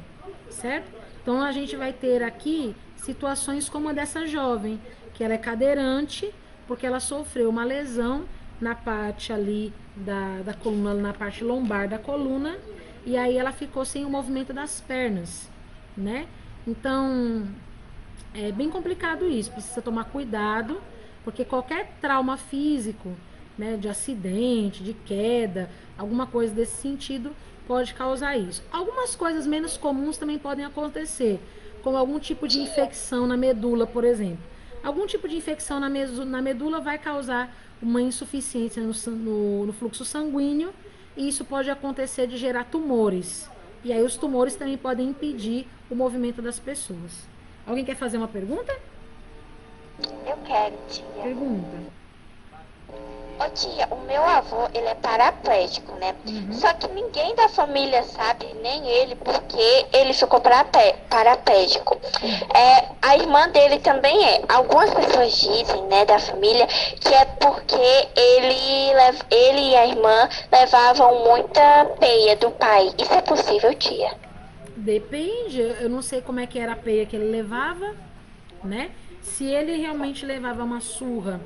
certo? Então a gente vai ter aqui situações como a dessa jovem, que ela é cadeirante, porque ela sofreu uma lesão na parte ali da coluna, na parte lombar da coluna, e aí ela ficou sem o movimento das pernas, né? Então, é bem complicado isso, precisa tomar cuidado, porque qualquer trauma físico, né, de acidente, de queda, alguma coisa desse sentido, pode causar isso. Algumas coisas menos comuns também podem acontecer, como algum tipo de infecção na medula, por exemplo. Algum tipo de infecção na medula vai causar uma insuficiência no fluxo sanguíneo, e isso pode acontecer de gerar tumores. E aí os tumores também podem impedir o movimento das pessoas. Alguém quer fazer uma pergunta? Eu quero, tia. Pergunta. Ô tia, o meu avô, ele é paraplégico, né? Só que ninguém da família sabe, nem ele, porque ele ficou paraplégico. A irmã dele também é. Algumas pessoas dizem, né, da família, que é porque ele e a irmã levavam muita peia do pai. Isso é possível, tia? Depende, eu não sei como é que era a peia que ele levava, né? Se ele realmente levava uma surra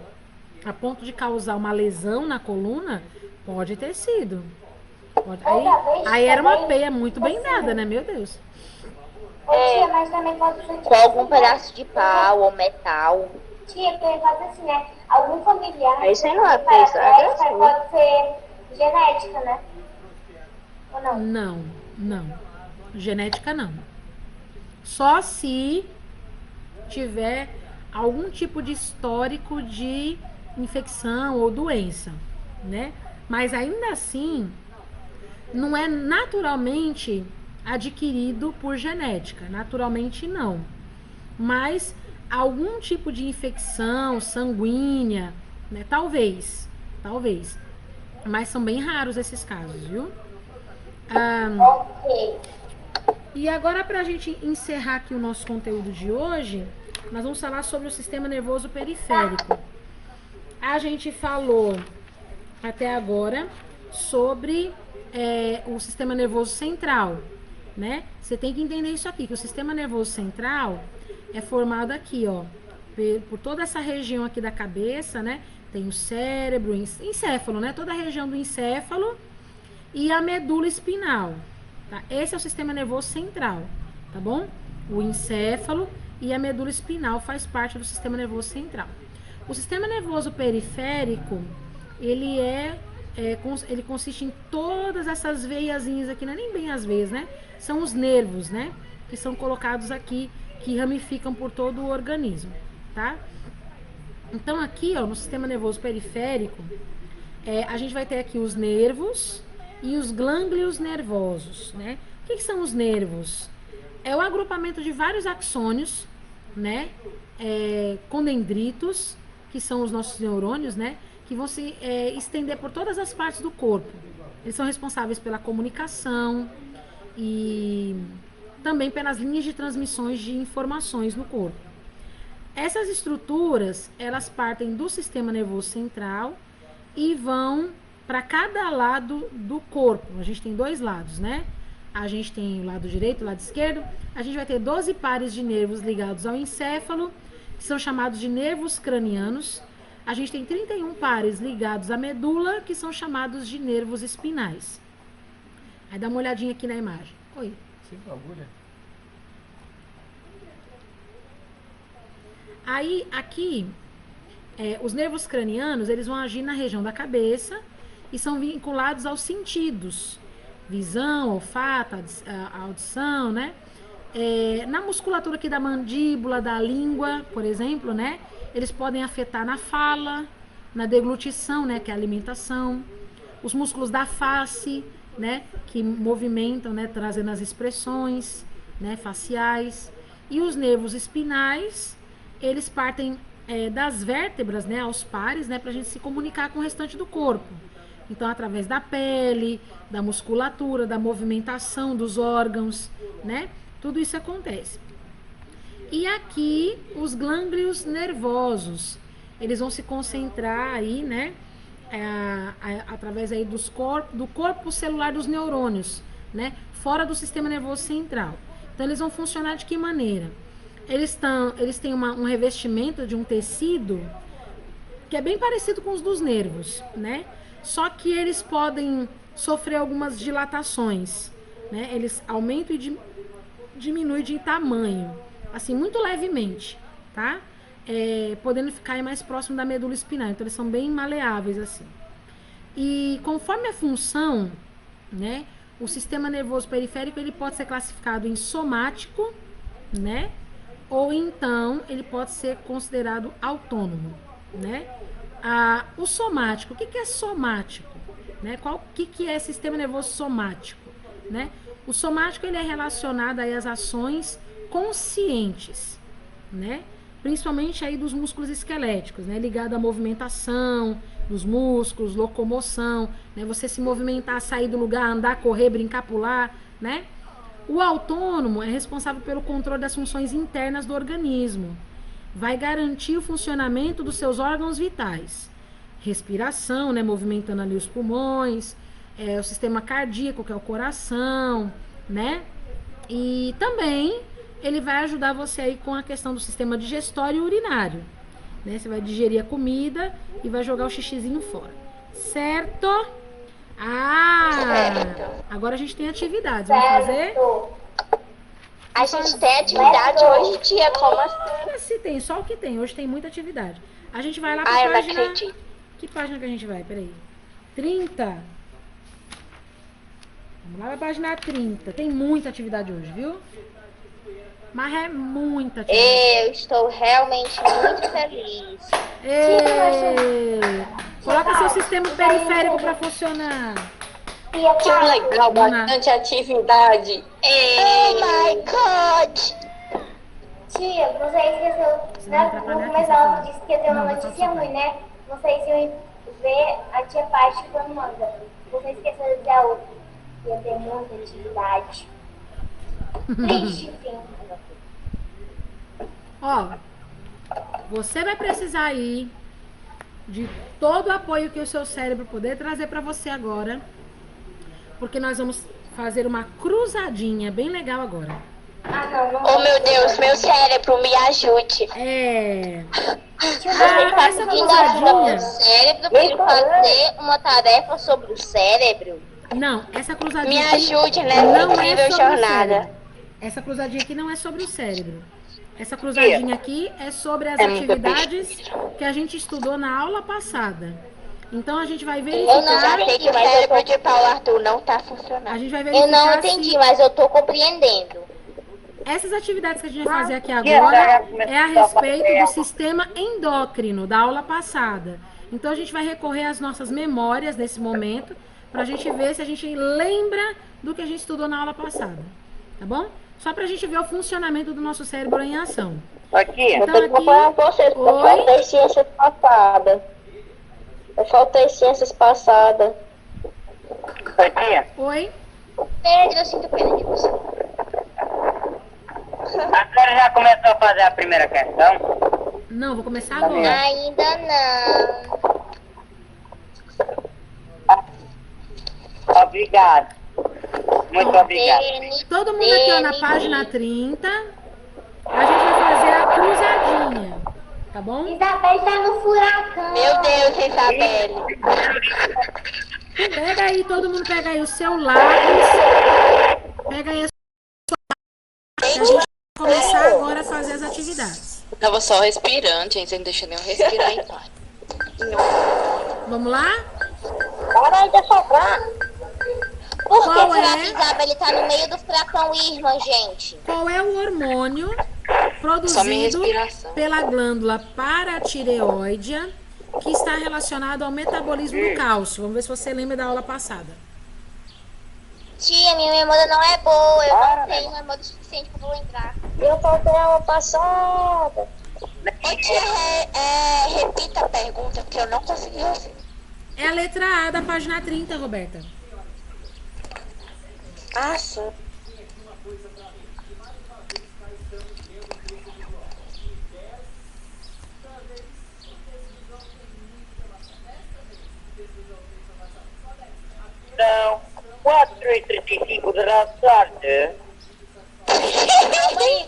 a ponto de causar uma lesão na coluna, pode ter sido. Aí era uma peia muito bem dada, né? Meu Deus. Tia, mas também pode ser Com algum pedaço de pau ou metal. Tia, porque faz assim, né? Algum familiar. Isso aí não é parece, agressivo. pode ser genética, né? Ou não? Não, não. Genética não. Só se tiver algum tipo de histórico de infecção ou doença, né? Mas ainda assim, não é naturalmente adquirido por genética. Naturalmente não. Mas algum tipo de infecção sanguínea, né? Talvez. Mas são bem raros esses casos, viu? Ok. E agora, para a gente encerrar aqui o nosso conteúdo de hoje, nós vamos falar sobre o sistema nervoso periférico. A gente falou até agora sobre o sistema nervoso central, né? Você tem que entender isso aqui, que o sistema nervoso central é formado aqui, ó, por toda essa região aqui da cabeça, né? Tem o cérebro, encéfalo, né? Toda a região do encéfalo e a medula espinal. Tá? Esse é o sistema nervoso central, tá bom? O encéfalo e a medula espinal faz parte do sistema nervoso central. O sistema nervoso periférico, ele ele consiste em todas essas veiazinhas aqui, não é nem bem as veias, né? São os nervos, né? Que são colocados aqui, que ramificam por todo o organismo, tá? Então aqui, ó, no sistema nervoso periférico, a gente vai ter aqui os nervos e os gânglios nervosos, né? O que são os nervos? É o agrupamento de vários axônios, né? Com dendritos, que são os nossos neurônios, né? Que vão se estender por todas as partes do corpo. Eles são responsáveis pela comunicação e também pelas linhas de transmissões de informações no corpo. Essas estruturas, elas partem do sistema nervoso central e vão para cada lado do corpo. A gente tem dois lados, né? A gente tem o lado direito e o lado esquerdo. A gente vai ter 12 pares de nervos ligados ao encéfalo, que são chamados de nervos cranianos. A gente tem 31 pares ligados à medula, que são chamados de nervos espinais. Aí dá uma olhadinha aqui na imagem. Oi. Sem agulha. Aí, aqui, os nervos cranianos, eles vão agir na região da cabeça e são vinculados aos sentidos. Visão, olfato, audição, né? Na musculatura aqui da mandíbula, da língua, por exemplo, né? Eles podem afetar na fala, na deglutição, né? Que é a alimentação. Os músculos da face, né? Que movimentam, né? Trazendo as expressões, né? Faciais. E os nervos espinais, eles partem das vértebras, né? Aos pares, né? Pra gente se comunicar com o restante do corpo. Então, através da pele, da musculatura, da movimentação dos órgãos, né? Tudo isso acontece. E aqui, os gânglios nervosos, eles vão se concentrar aí, né? Através aí do corpo celular dos neurônios, né? Fora do sistema nervoso central. Então, eles vão funcionar de que maneira? Eles têm um revestimento de um tecido que é bem parecido com os dos nervos, né? Só que eles podem sofrer algumas dilatações, né? Eles aumentam e diminuem de tamanho, assim, muito levemente, tá? Podendo ficar aí mais próximo da medula espinhal. Então, eles são bem maleáveis, assim. E conforme a função, né? O sistema nervoso periférico, ele pode ser classificado em somático, né? Ou então, ele pode ser considerado autônomo, né? O somático, o que é somático? Né? O que é sistema nervoso somático? Né? O somático, ele é relacionado aí às ações conscientes, né? Principalmente aí dos músculos esqueléticos, né? Ligado à movimentação dos músculos, locomoção, né? Você se movimentar, sair do lugar, andar, correr, brincar, pular, né? O autônomo é responsável pelo controle das funções internas do organismo. Vai garantir o funcionamento dos seus órgãos vitais. Respiração, né, movimentando ali os pulmões, o sistema cardíaco, que é o coração, né? E também ele vai ajudar você aí com a questão do sistema digestório e urinário, né? Você vai digerir a comida e vai jogar o xixizinho fora. Certo? Agora a gente tem atividades. Vamos fazer? A gente tem atividade hoje, tia, como assim? Se tem, só o que tem. Hoje tem muita atividade. A gente vai lá pra Ai, eu não página... acredito. Que página que a gente vai? Peraí. 30. Vamos lá pra página 30. Tem muita atividade hoje, viu? Mas é muita atividade. Eu estou realmente muito feliz. Ei! Coloca seu sistema periférico pra funcionar. Tia, Que fala. legal, bastante atividade. Oh my God! Tia, você esqueceu, né? No começo ela disse que ia ter uma notícia ruim, né? Vocês iam ver a tia Paty quando manda. Você esqueceu de dizer a outra. Ia ter muita atividade. Triste, enfim. Ó, você vai precisar aí de todo o apoio que o seu cérebro poder trazer pra você agora. Porque nós vamos fazer uma cruzadinha bem legal agora. Ah, não. Oh meu Deus, meu cérebro, me ajude. É... Ele tá essa pedindo ajuda cruzadinha... pro cérebro pra ele fazer uma tarefa sobre o cérebro. Não, essa cruzadinha Me aqui ajude nessa não é incrível sobre o jornada. cérebro. Essa cruzadinha aqui não é sobre o cérebro. Essa cruzadinha aqui é sobre as atividades que a gente estudou na aula passada. Então a gente vai Eu verificar... já sei que o cérebro de Paulo Arthur não tá funcionando. A gente vai Eu verificar não entendi, mas eu tô compreendendo. essas atividades que a gente vai fazer aqui agora é a respeito do sistema endócrino da aula passada. Então a gente vai recorrer às nossas memórias nesse momento pra gente ver se a gente lembra do que a gente estudou na aula passada. Tá bom? Só pra gente ver o funcionamento do nosso cérebro em ação. Aqui. Então, Eu tô acompanhando vocês, porque eu Oi? faltei ciências passadas. Eu faltei ciências passadas. Aqui. Oi? Pedro, eu sinto pena de você. A senhora já começou a fazer a primeira questão? Não, vou começar agora. Ainda não. Obrigado. Muito obrigado. Todo mundo aqui ó, na página 30. A gente vai fazer a cruzadinha. Tá bom? Isabel tá no furacão. Meu Deus, Isabelle. Pega aí, todo mundo pega aí o seu lápis. Pega aí a sua... A gente vai começar agora a fazer as atividades. Eu tava só respirando, gente. Você não deixa nem eu respirar em paz. Vamos lá? Para de soprar. Por que Qual será é? que Isabelle tá no meio do furacão Irmã, gente? Qual é o hormônio Só minha produzido respiração. pela glândula paratireoide que está relacionado ao metabolismo do cálcio? Vamos ver se você lembra da aula passada. Tia, minha memória não é boa. Eu não tenho memória suficiente pra lembrar. Eu faltei a aula passada. Ô tia, repita a pergunta, porque eu não consegui ouvir. É a letra A da página 30, Roberta. Ah, sim. São 4h35 da tarde.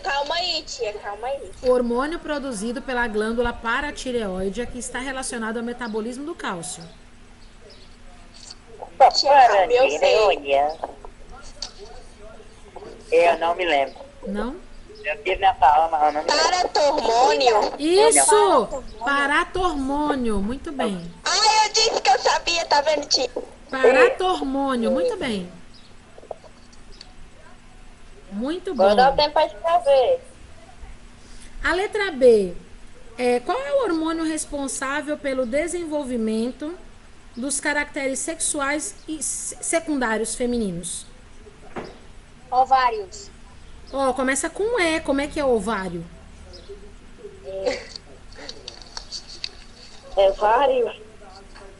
Calma aí, tia, calma aí. O hormônio produzido pela glândula paratireoide que está relacionado ao metabolismo do cálcio. eu sei. Eu não me lembro. Não? Eu tive nessa aula, mas eu não me lembro. Paratormônio? Isso! Paratormônio. Muito bem. Ai, eu disse que eu sabia, tá vendo, tia? Paratormônio. Muito bem. Muito bom. Vou dar o tempo pra escrever. A letra B. Qual é o hormônio responsável pelo desenvolvimento dos caracteres sexuais e secundários femininos? Ovários. Ó, começa com E. Como é que é ovário? Ovários?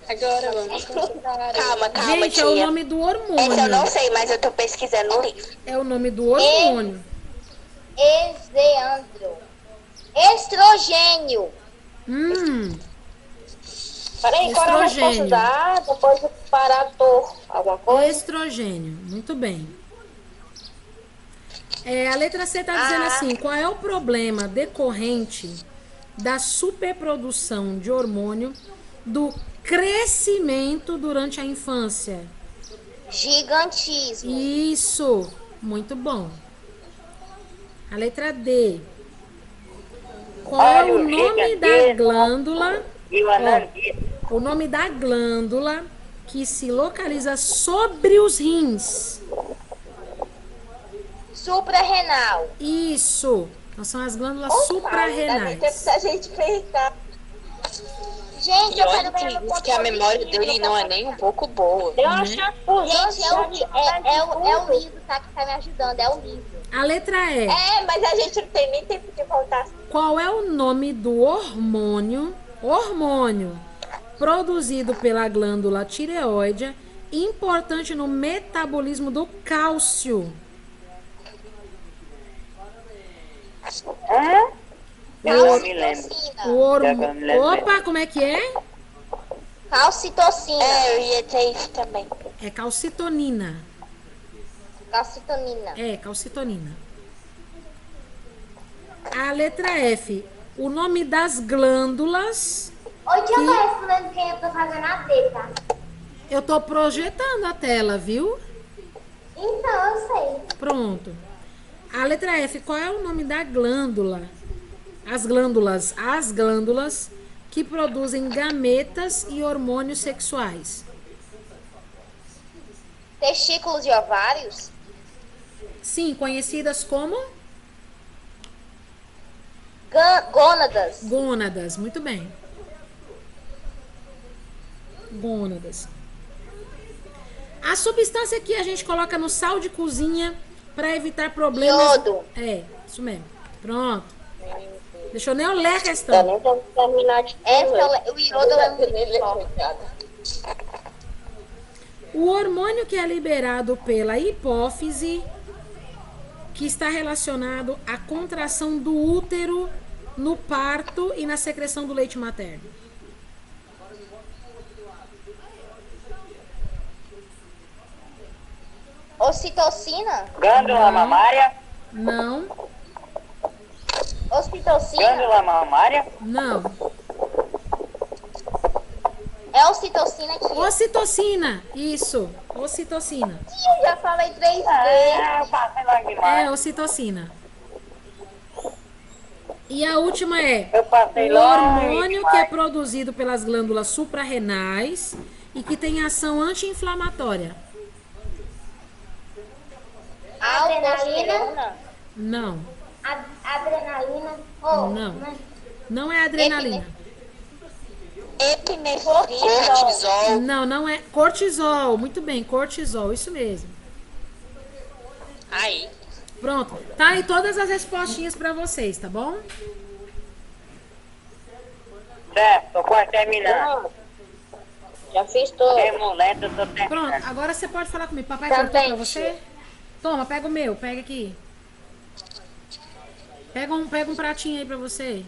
Agora vamos. Calma, Gente, tia. é o nome do Esse eu não hormônio. sei, mas eu tô pesquisando no livro. É o nome do hormônio. Exeandro. Estrogênio. Peraí, qual é a resposta Estrogênio. da depois do parator? Alguma coisa? Estrogênio. Muito bem. A letra C está dizendo assim: qual é o problema decorrente da superprodução de hormônio do crescimento durante a infância? Gigantismo. Isso, muito bom. A letra D. Qual é o nome da glândula? Ó, o nome da glândula que se localiza sobre os rins. Suprarrenal. Isso. Então, são as glândulas Dá nem suprarrenais. tempo da gente pensar. Gente, E eu olha quero ganhar que no diz que a memória dele não é nem um pouco boa. Gente, é o livro, tá? Que tá me ajudando, é o livro. A letra E. Mas a gente não tem nem tempo de voltar. Qual é o nome do hormônio produzido pela glândula tireoide, importante no metabolismo do cálcio? Eu não me lembro. Opa, como é que é? Calcitocina. Eu ia dizer isso também. É calcitonina. Calcitonina. É, calcitonina. A letra F. O nome das glândulas. Ô, tia, eu tô respondendo quem eu tô fazendo a D, tá? Eu tô projetando a tela, viu? Então, eu sei. Pronto. A letra F. Qual é o nome da glândula? As glândulas que produzem gametas e hormônios sexuais. Testículos e ovários. Sim, conhecidas como Gônadas. gônadas. Muito bem. Gônadas. A substância que a gente coloca no sal de cozinha para evitar problemas. Iodo. É, isso mesmo. Pronto. Deixa eu nem ler a questão. nem vou terminar de o iodo é muito forte. O hormônio que é liberado pela hipófise, que está relacionado à contração do útero no parto e na secreção do leite materno. Ocitocina. Glândula mamária. Não, Ocitocina. Glândula mamária. não. É ocitocina que Ocitocina, isso. Ocitocina. eu já falei 3 vezes. Eu passei lá demais. É, ocitocina. E a última é Eu passei o longe hormônio que é demais. produzido pelas glândulas suprarrenais e que tem ação anti-inflamatória. Aldosterona. Não, Adrenalina. Oh, não. Não é adrenalina. Epinefrina. Cortisol. Não, não é. Cortisol. Muito bem, cortisol. Isso mesmo. Aí. Pronto. Tá aí todas as respostinhas pra vocês, tá bom? Certo, tô quase terminando. Já fiz tudo. Remulento, tô terminando. Pronto. Agora você pode falar comigo. Papai Também, cortou pra você? Toma, pega o meu. Pega aqui. Pega um pratinho aí pra você.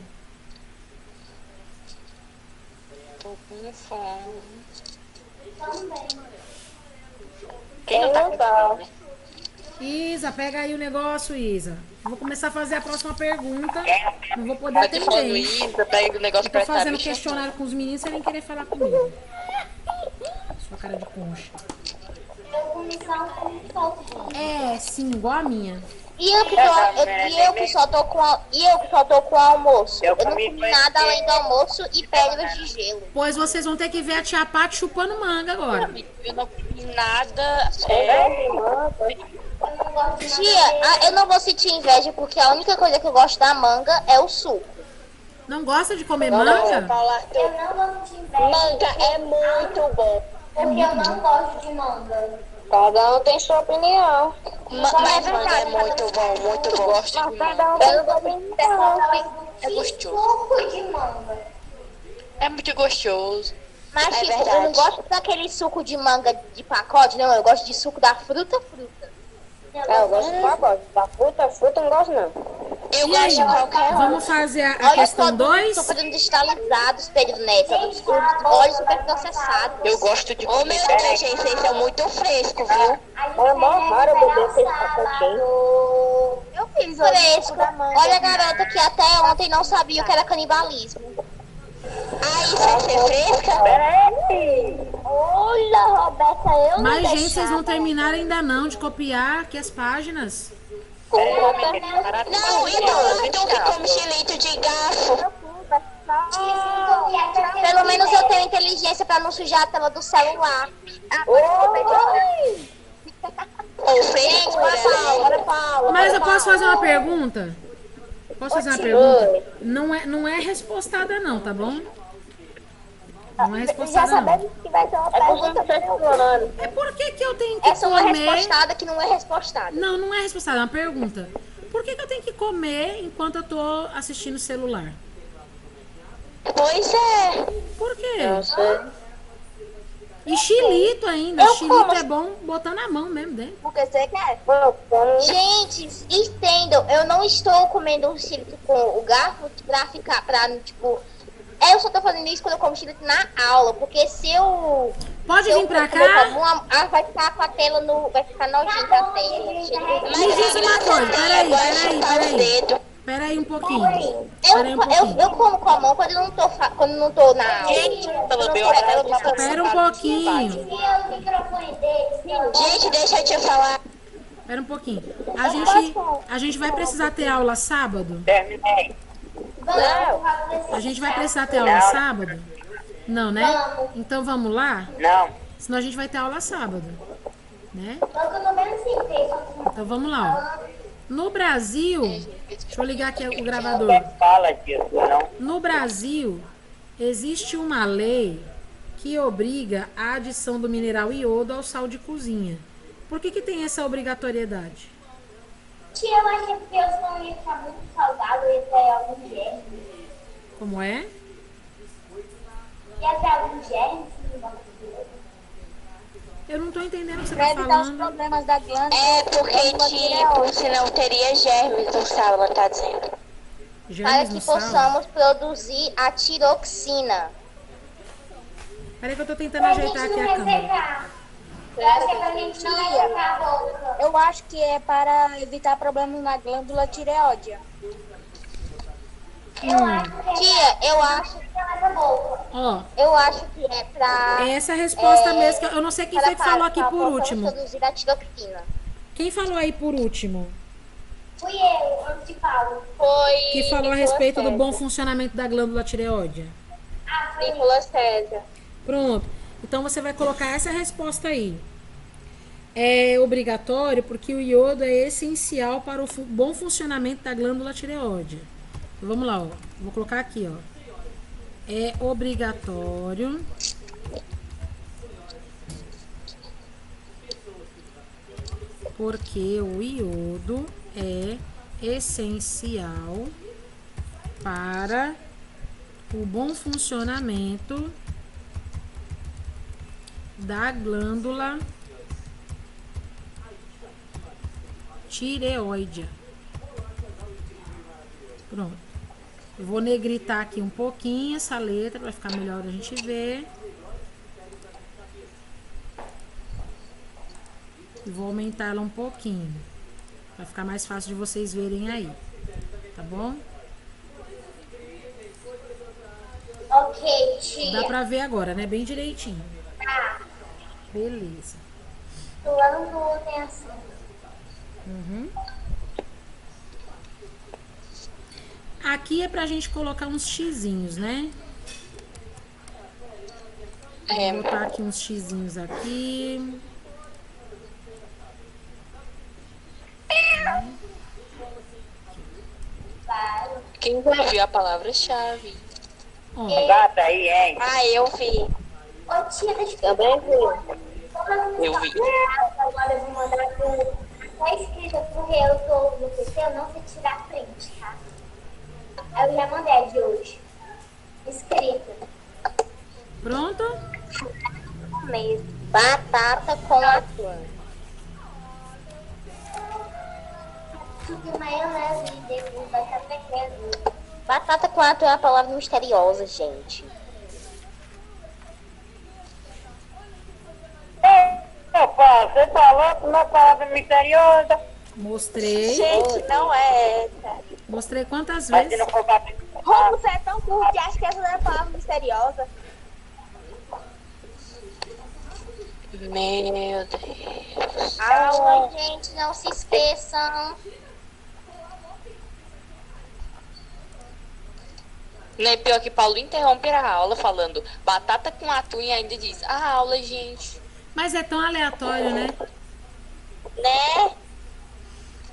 Tô com fome. Quem não tá com fome, né? Isa, pega aí o negócio, Isa. Eu vou começar a fazer a próxima pergunta. Não vou poder Tá te falando atender. isso, pega o negócio Eu pra tô estar fazendo me chamando. questionário com os meninos sem nem querer falar comigo. Sua cara de concha. eu comi só um pouco. É, sim, igual a minha. E eu que só tô com o almoço. Eu Eu não comi comi nada além do almoço e pedras de gelo. Pois vocês vão ter que ver a tia Paty chupando manga agora. Eu não comi nada. Eu não gosto de Tia, eu não vou sentir inveja porque a única coisa que eu gosto da manga é o suco. Não gosta de comer manga? Eu não gosto de inveja. Manga é muito bom. Porque eu não gosto de manga. Cada um tem sua opinião. Mas manga é muito bom, muito Eu bom. gosto de manga. Eu não vou opinião. É gostoso. Suco de manga. É muito gostoso. Mas É tipo, eu verdade. não gosto daquele suco de manga de pacote, não. Eu gosto de suco da fruta. Eu gosto de pacote. Da fruta não gosto não. Eu E aí, gosto de qualquer um. vamos fazer a Olha questão só, 2? super industrializados, Pedro Neto. Olha super processados. Eu gosto de Ô, comer. meu Deus, gente, vocês são muito frescos, viu? É mó raro eu beber aquele pacotinho. Eu fiz fresco. Olha a garota que até ontem não sabia o que era canibalismo. Ah, isso é ser fresca? Olha, Roberta, eu Mas, gente, vocês não terminaram ainda não de copiar aqui as páginas. Não, e tu que come xilito de garfo? Pelo menos eu tenho inteligência pra não sujar a tela do celular. Ou frescura. Mas eu posso fazer uma pergunta? Posso fazer uma pergunta? Não é respostada não, tá bom? Não é Já respostada não. sabemos que vai ter uma pergunta. É por que que eu tenho que Essa é uma comer... respostada que não é respostada. Não, não é respostada, é uma pergunta. Por que que eu tenho que comer enquanto eu tô assistindo o celular? Pois é. Por quê? E xilito ainda. Xilito é bom botar na mão mesmo dentro. Porque você quer? Gente, entendam, eu não estou comendo um xilito com o garfo pra ficar, tipo... Eu só tô fazendo isso quando eu como xilito na aula, porque se eu... Pode vir pra cá? Vai ficar com a tela no... Vai ficar nojenta a tela. Me diz uma coisa, peraí. Peraí um pouquinho. Eu como com a mão quando eu não tô na aula. Espera um pouquinho. Gente, deixa eu te falar. Espera um pouquinho. A gente vai precisar ter aula sábado? Terminei. A gente vai precisar ter aula sábado? Não, né? Então vamos lá? Não. Senão a gente vai ter aula sábado. Né? Então vamos lá, ó. No Brasil, deixa eu ligar aqui o gravador. Fala disso, não. No Brasil, existe uma lei que obriga a adição do mineral iodo ao sal de cozinha. Por que que tem essa obrigatoriedade? Tia, eu acho que é porque o som ia ficar muito salgado e ia ter algum germe. Como é? Ia ter algum germe, sim, Eu não tô entendendo o que você Pra tá evitar os falando. problemas da glândula. É porque, tipo, senão teria germes no sal, ela tá dizendo. Para Germes que no sal? possamos produzir a tiroxina. Peraí que eu tô tentando ajeitar aqui a câmera. Eu acho que é pra gente não ressecar a boca. Eu acho que é para evitar problemas na glândula tireoide. Tia, eu acho Ó, que é pra... essa é a resposta mesmo. Que eu não sei quem foi que falou aqui por possamos último. produzir a tiroxina. Quem falou aí por último? Fui eu, antes de Paulo. Foi. Que falou a respeito do bom funcionamento da glândula tireoide? Ah, foi Nicolas César. Pronto. Então você vai colocar essa resposta aí. É obrigatório porque o iodo é essencial para o bom funcionamento da glândula tireoide. Então, vamos lá, ó. Vou colocar aqui, ó. É obrigatório porque o iodo é essencial para o bom funcionamento da glândula tireoide. Pronto. Eu vou negritar aqui um pouquinho essa letra para ficar melhor a gente ver. E vou aumentar ela um pouquinho, para ficar mais fácil de vocês verem aí. Tá bom? ok, tia. Dá pra ver agora, né? Bem direitinho. Ah, Beleza. glândula tem assim. Aqui é pra gente colocar uns xizinhos, né? Vou botar aqui uns xizinhos aqui. Quem já ouviu a palavra-chave? Ó, Gata aí, hein? Ah, eu vi. Ô tia, deixa eu Também vi. Eu vi. Agora eu vou mandar pro... Tá escrito porque eu tô no PC, eu não sei tirar print, tá? Eu já mandei a de hoje. Escrita. pronto? Mesmo. Batata com atum. Tudo maionese e depois batata quente. Batata com atum é uma palavra misteriosa, gente. Ô, Paulo, você falou uma palavra misteriosa. Mostrei. Gente, não é essa. Mostrei quantas Mas se vezes? não for pra... Como você é tão burro que acha que essa não é palavra misteriosa? Meu Deus. Ai, gente, não se esqueçam. Né, pior que Paulo interrompe a aula falando batata com atum e ainda diz, a aula, gente. Mas é tão aleatório, né? Né?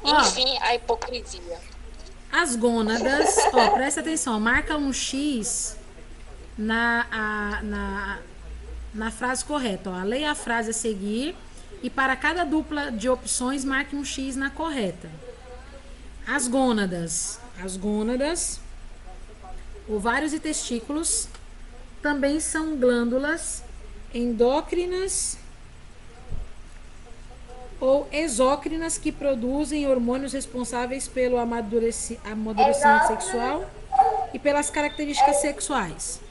Ó, Enfim, a hipocrisia. as gônadas, ó, presta atenção, marca um X na frase correta. Ó. Leia a frase a seguir e para cada dupla de opções, marque um X na correta. As gônadas, ovários e testículos também são glândulas endócrinas ou exócrinas que produzem hormônios responsáveis pelo amadurecimento sexual e pelas características sexuais.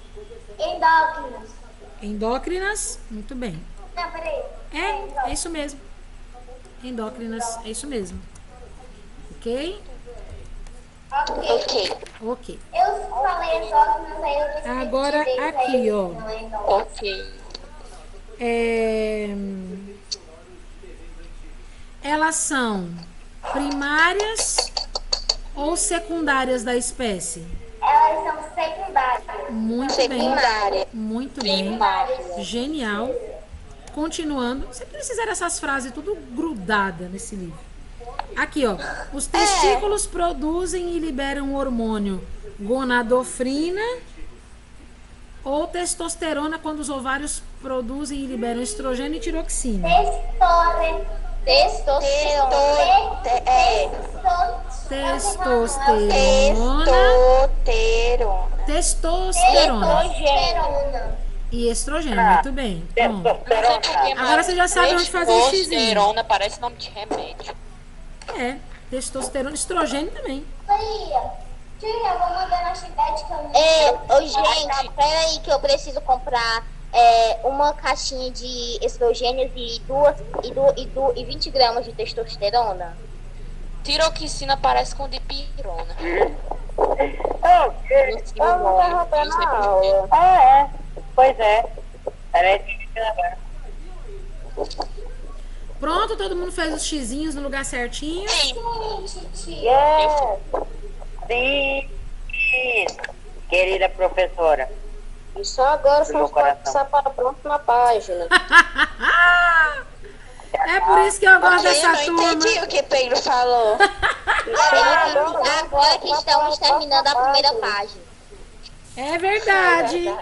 Endócrinos. Endócrinas, muito bem. Não, peraí. É isso mesmo. Endócrinas, é isso mesmo. Ok? Ok. Ok. Eu falei endócrinos, aí eu decidi Agora direito, aí aqui, eu ó. disse, não é endócrino. Ok. Elas são primárias ou secundárias da espécie? Elas são secundárias. Muito Secundária. bem. Muito bem. Primárias. Genial. Continuando. Você precisa dessas frases tudo grudada nesse livro. Aqui, ó. Os testículos produzem e liberam o hormônio gonadofrina ou testosterona quando os ovários produzem e liberam estrogênio e tiroxina. Testosterona e estrogênio. Muito bem. Pronto. Agora você já sabe onde fazer o xizinho. Testosterona parece nome de remédio. É, testosterona, estrogênio também. Tia, eu vou mandar na cidade que eu não Ô, gente, peraí que eu preciso comprar uma caixinha de estrogênios e 20 gramas de testosterona. Tiroxina parece com dipirona. Pois é. Parece agora. Pronto, todo mundo fez os xizinhos no lugar certinho. Sim, querida professora. E só agora Meu fomos coração. passar para pronto na página. É por isso que eu gosto Eu dessa não turma. entendi o que Pedro falou. Agora que estamos terminando a primeira página. É verdade.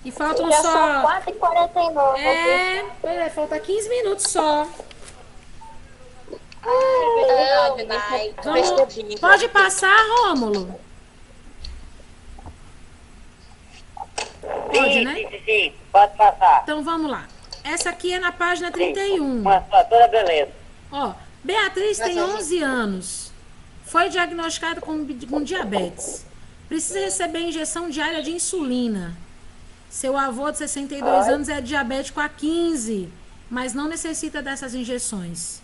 E faltam Já só. são 4h49. Pois é, falta 15 minutos só. Vamos, pode passar, Rômulo? Pode, né? Sim, pode passar. Então vamos lá. Essa aqui é na página 31. Toda beleza. Ó, Beatriz tem 11 anos. Foi diagnosticada com diabetes. Precisa receber injeção diária de insulina. Seu avô de 62 anos é diabético há 15, mas não necessita dessas injeções.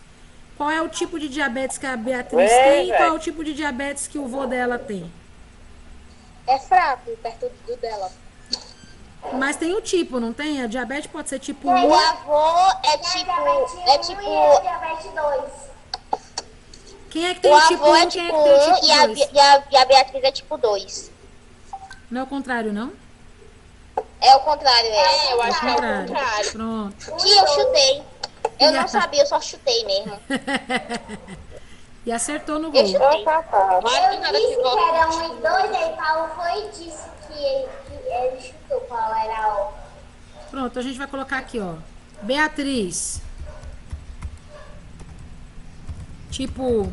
Qual é o tipo de diabetes que a Beatriz tem e qual é o tipo de diabetes que o vô dela tem? É fraco perto do dela. Mas tem o tipo, não tem? A diabetes pode ser tipo O 1. avô é diabetes tipo. 1 e diabetes 2. Quem é que tem O o tipo avô 1 é quem tipo é que tem o 1 tipo e 2? a Beatriz é tipo 2. Não é o contrário, não? É o contrário, Eu acho que é o Contrário. contrário. Pronto. Tia, eu chutei. Eu não sabia, eu só chutei mesmo. E acertou no Eu gol. chutei. Mas Eu nada disse que que volta. era 1 e 2, aí Paulo foi e disse que ele chutou qual era o. Pronto, a gente vai colocar aqui, ó. Beatriz. Tipo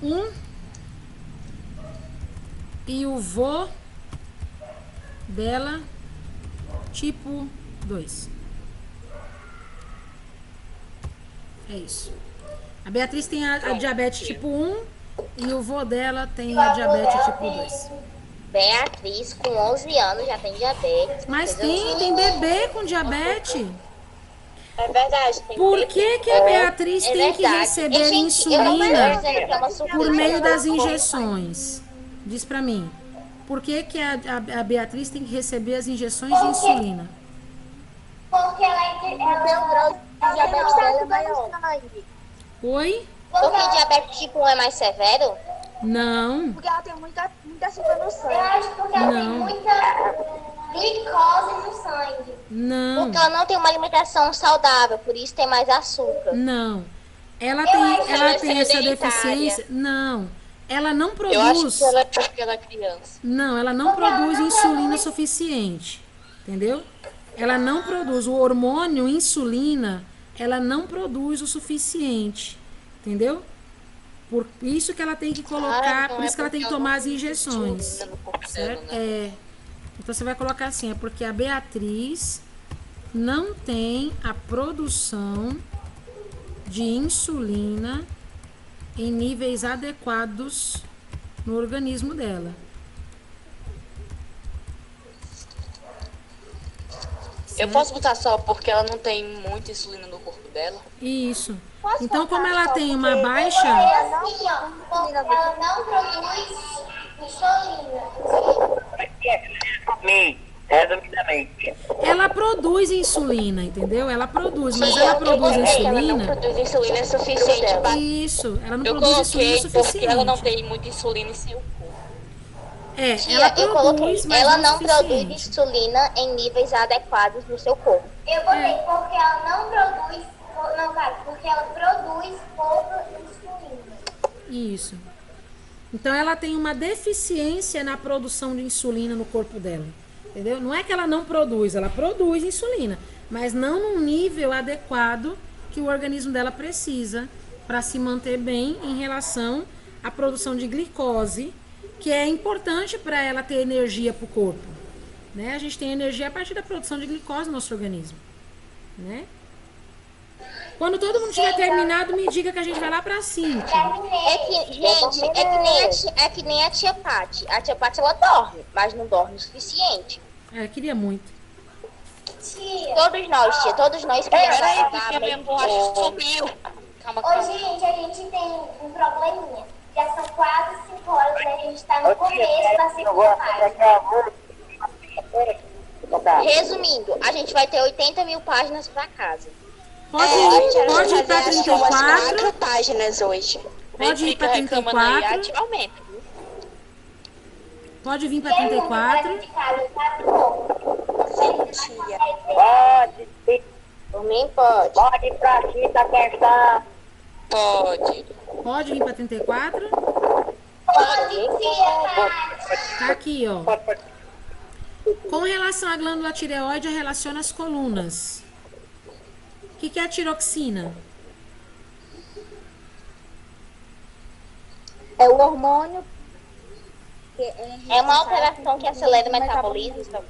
1. E o vô dela, tipo 2. É isso. A Beatriz tem a diabetes tipo 1 e o vô dela tem a diabetes tipo 2. Beatriz, com 11 anos, já tem diabetes. Mas tem bebê com diabetes. É verdade. Tem Por que que a Beatriz tem que verdade. receber E, gente, eu não tô insulina dizendo que é uma surpresa. por meio das injeções? Diz pra mim. Por que que a Beatriz tem que receber as injeções de insulina? Porque o grau de diabetes dela é maior. Oi? Porque o diabetes tipo 1 é mais severo? Não. Porque ela tem muita muito açúcar no Eu sangue. acho porque ela tem Não. muita glicose no sangue. Não, Porque ela não tem uma alimentação saudável, por isso tem mais açúcar. não. Ela acho que ela ela é tem essa sedentária. deficiência. Não. Ela não Eu acho produz. que ela é porque ela é criança. Não, ela não produz insulina suficiente. Entendeu? Ela não produz. O hormônio insulina, ela não produz o suficiente. Entendeu? Por isso que ela tem que colocar, então por é isso que ela tem que porque ela tomar não as tem injeções. insulina no corpo Certo? dela, né? É. Então você vai colocar assim, é porque a Beatriz não tem a produção de insulina em níveis adequados no organismo dela. Eu posso botar só porque ela não tem muita insulina no corpo dela? Isso. Então, como ela tem uma É baixa, assim, ó, porque ela não produz insulina. Resumidamente. ela produz insulina, entendeu? Ela produz, mas ela produz Ela não insulina. produz insulina suficiente para Isso, ela não Eu produz insulina coloquei porque ela não suficiente. tem muita insulina em seu corpo. É, Tia, ela eu coloquei. produz, mas Ela não não produz suficiente. insulina em níveis adequados no seu corpo. Eu botei porque ela não produz, não, cara, porque ela produz pouca insulina. Isso. Então ela tem uma deficiência na produção de insulina no corpo dela. Entendeu? Não é que ela não produz, ela produz insulina, mas não num nível adequado que o organismo dela precisa para se manter bem em relação à produção de glicose, que é importante para ela ter energia para o corpo. Né? A gente tem energia a partir da produção de glicose no nosso organismo. Né? Quando todo mundo tiver terminado, me diga que a gente vai lá pra 5. É que, gente, é que nem a tia Pati. A tia Pati, ela dorme, mas não dorme o suficiente. É, queria muito. Tia, Todos nós, tia, todos nós queremos Peraí, acabar porque a minha bem borracha bom. sumiu. Calma, Ô, calma. gente, a gente tem um probleminha. Já são quase 5 horas e a gente tá no começo da segunda página. Resumindo, a gente vai ter 80 mil páginas pra casa. Pode ir pra acho que umas 34. 4 páginas hoje. Pode ir Fica pra reclamando aí 34. ativamente. Pode vir pra 34. De casa, tá bom. Tia. Pode, Por mim, pode. pode ir pra quinta questão. Pode. Pode vir pra 34. Pode, tia, Tá aqui, ó. Pode. Com relação à glândula tireoide, eu relaciono as colunas. O que é a tiroxina? É o hormônio. Que É uma alteração que acelera o metabolismo.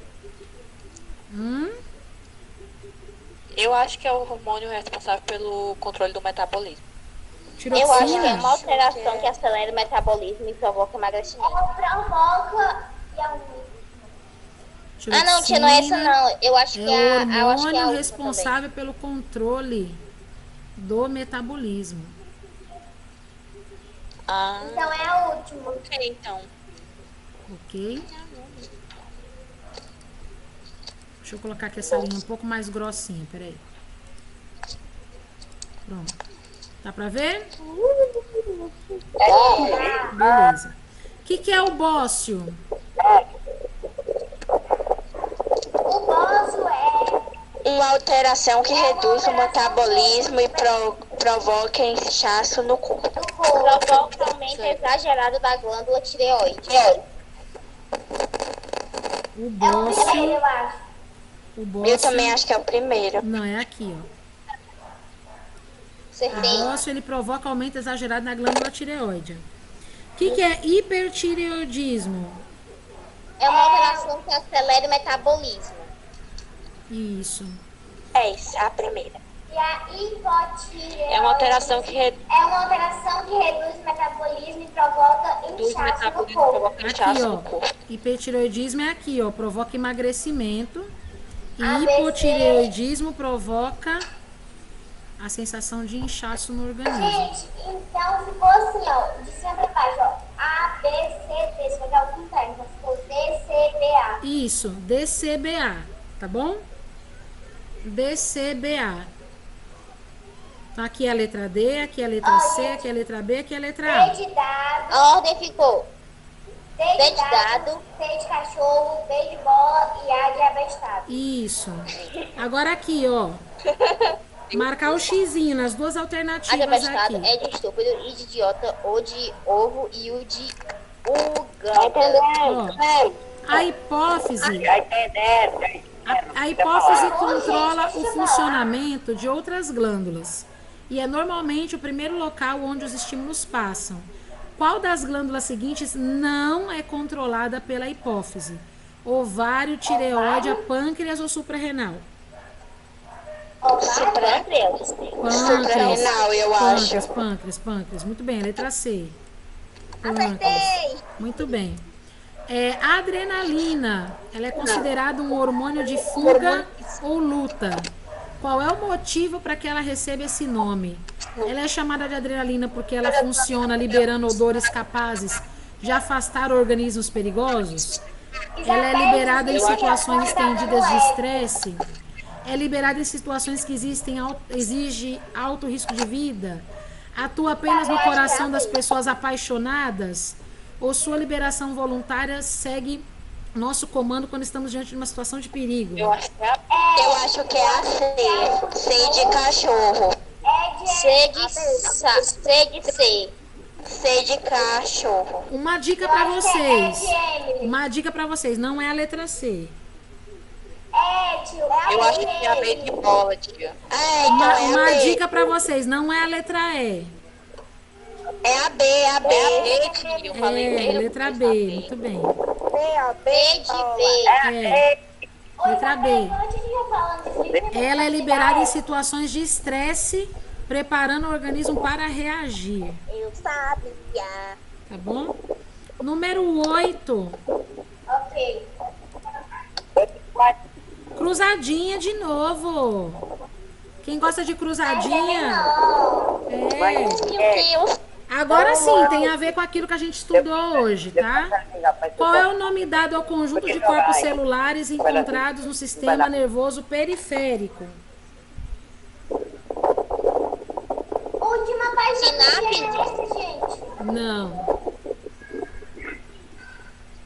Eu acho que é o hormônio responsável pelo controle do metabolismo. Tiroxina? Eu acho que é uma alteração que acelera o metabolismo e provoca emagrecimento. ela provoca e aumenta. Ah, não, tia, não é essa não. Eu acho É que é o a, eu acho que é a hormônio última responsável pelo controle do metabolismo. Ah, Então é a última. ok, então. Ok? Deixa eu colocar aqui essa linha um pouco mais grossinha, peraí. Pronto. Dá pra ver? Beleza. O que é o bócio? O bócio é Uma alteração que reduz o metabolismo e provoca inchaço no corpo. do corpo. Provoca aumento exagerado da glândula tireoide. O É o bócio. primeiro, eu acho. O bócio. Eu também acho que é o primeiro. Não, é aqui, ó. O Certeza. bócio, ele provoca aumento exagerado na glândula tireoide. O que é hipertireoidismo? É uma alteração que acelera o metabolismo. Isso. É isso, a primeira. E a hipotireoide É uma alteração que reduz é uma alteração que reduz o metabolismo e provoca o inchaço no metabolismo, corpo. provoca Aqui, inchaço ó. no corpo. Hipertireoidismo é aqui, ó. Provoca emagrecimento. E ABC. hipotireoidismo provoca a sensação de inchaço no organismo. Gente, então ficou assim, ó, de cima pra baixo, ó. A, B, C, D, se for ao contrário, então ficou D, C, B, A. Isso, DCBA, tá bom? DCBA. Então aqui é a letra D, aqui é a letra C, aqui é a letra B, aqui é a letra D A. de dado, A ordem ficou C de dado, C de cachorro, B de bola e A de abestado. Isso. Agora aqui, ó. Marcar o xizinho nas duas A de alternativas abestado, aqui. E de estúpido, I de idiota, O de ovo e U de Tá Uganda. entendendo? A hipófise, Já entendendo, já entendendo. a hipófise controla o funcionamento de outras glândulas e é normalmente o primeiro local onde os estímulos passam. Qual das glândulas seguintes não é controlada pela hipófise? Ovário, tireoide, pâncreas ou suprarrenal? Pâncreas. Suprarrenal, eu acho. Pâncreas. Muito bem, letra C. Pâncreas. Muito bem. A adrenalina, ela é considerada um hormônio de fuga ou luta. Qual é o motivo para que ela receba esse nome? Ela é chamada de adrenalina porque ela funciona liberando odores capazes de afastar organismos perigosos? Ela é liberada em situações estendidas de estresse? É liberada em situações que exige alto risco de vida? Atua apenas no coração das pessoas apaixonadas? Ou sua liberação voluntária segue nosso comando quando estamos diante de uma situação de perigo? Eu acho que é a C. C de cachorro. C de C. C de cachorro. Uma dica para vocês. Não é a letra C. Tio, Eu acho que é a B de bola, tia. Uma dica para vocês. Não é a letra E. É a B, É a B, tia. Eu falei Letra B. Muito bem. B de B. Letra B. Ela é liberada em situações de estresse, preparando o organismo para reagir. Eu sabia. Tá bom? Número 8. Ok. Cruzadinha de novo. Quem gosta de cruzadinha? Meu Deus. Agora sim, tem a ver com aquilo que a gente estudou hoje, tá? Qual é o nome dado ao conjunto de corpos celulares encontrados no sistema nervoso periférico? Última página. Sinapse. Gente. Não.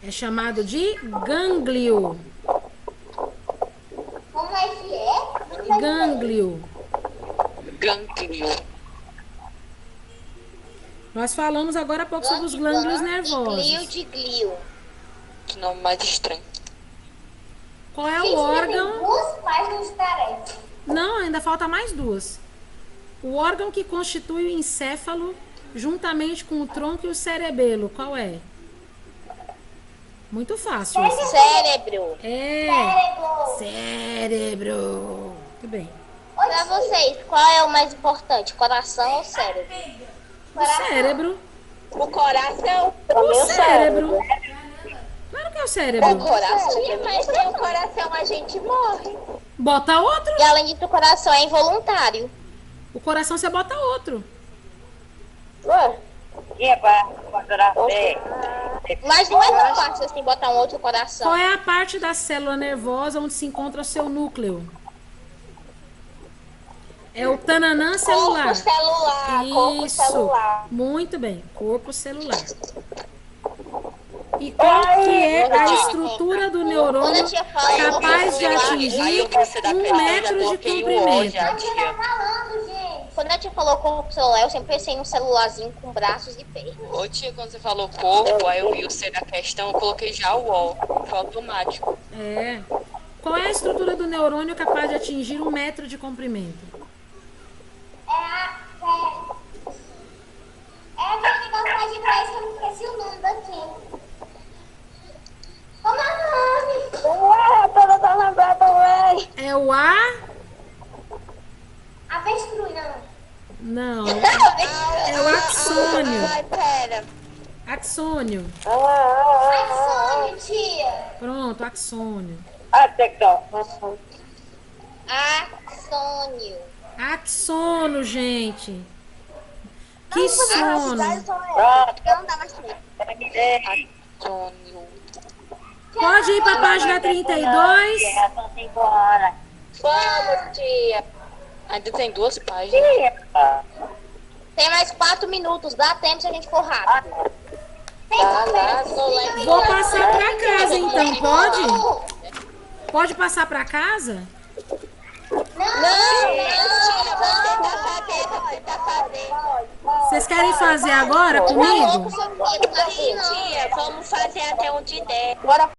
É chamado de gânglio. Como é que é? Gânglio. Gânglio. Nós falamos agora há pouco sobre os glândulos Glio nervosos. de glio. Que nome mais estranho. Qual é o Tem órgão? duas páginas de tarefa. Não, ainda falta mais duas. O órgão que constitui o encéfalo, juntamente com o tronco e o cerebelo, qual é? Muito fácil. Esse. Cérebro. Cérebro. Muito bem. Pra vocês, qual é o mais importante? Coração ou cérebro? O cérebro. O coração. O cérebro. Claro que é o cérebro. Coração. Mas sem o coração a gente morre. Bota outro. E além disso, o coração é involuntário. O coração você bota outro. Mas não é tão fácil assim botar um outro coração. Qual é a parte da célula nervosa onde se encontra o seu núcleo? É o tananã celular. Corpo celular. Corpo Isso. celular. Muito bem. Corpo celular. E qual que é a estrutura do neurônio capaz de atingir 1 metro de comprimento? Falando, gente. Quando a tia falou corpo celular, eu sempre pensei em um celularzinho com braços e pernas. Ô tia, quando você falou corpo, aí eu vi o C da questão, eu coloquei já o O. Foi automático. Qual é a estrutura do neurônio capaz de atingir 1 metro de comprimento? É aquele negócio lá de trás que eu não esqueci o nome daqui. Como é o nome? É o A? Avestruz, não. Não. É o axônio. Ai, pera. Axônio. Axônio, tia. Pronto, axônio. Axônio. Axônio, gente. Que sono. Não dá mais tempo. Antônio. Pode ir para a página 32. Vamos, tia. Ainda tem 2 páginas. Tem mais 4 minutos. Dá tempo se a gente for rápido. Tá lá, tô lá em Vou passar pra casa então, pode? Pode passar pra casa? Você tá fazendo. Vocês querem fazer agora comigo? Tia, vamos fazer até onde der. Bora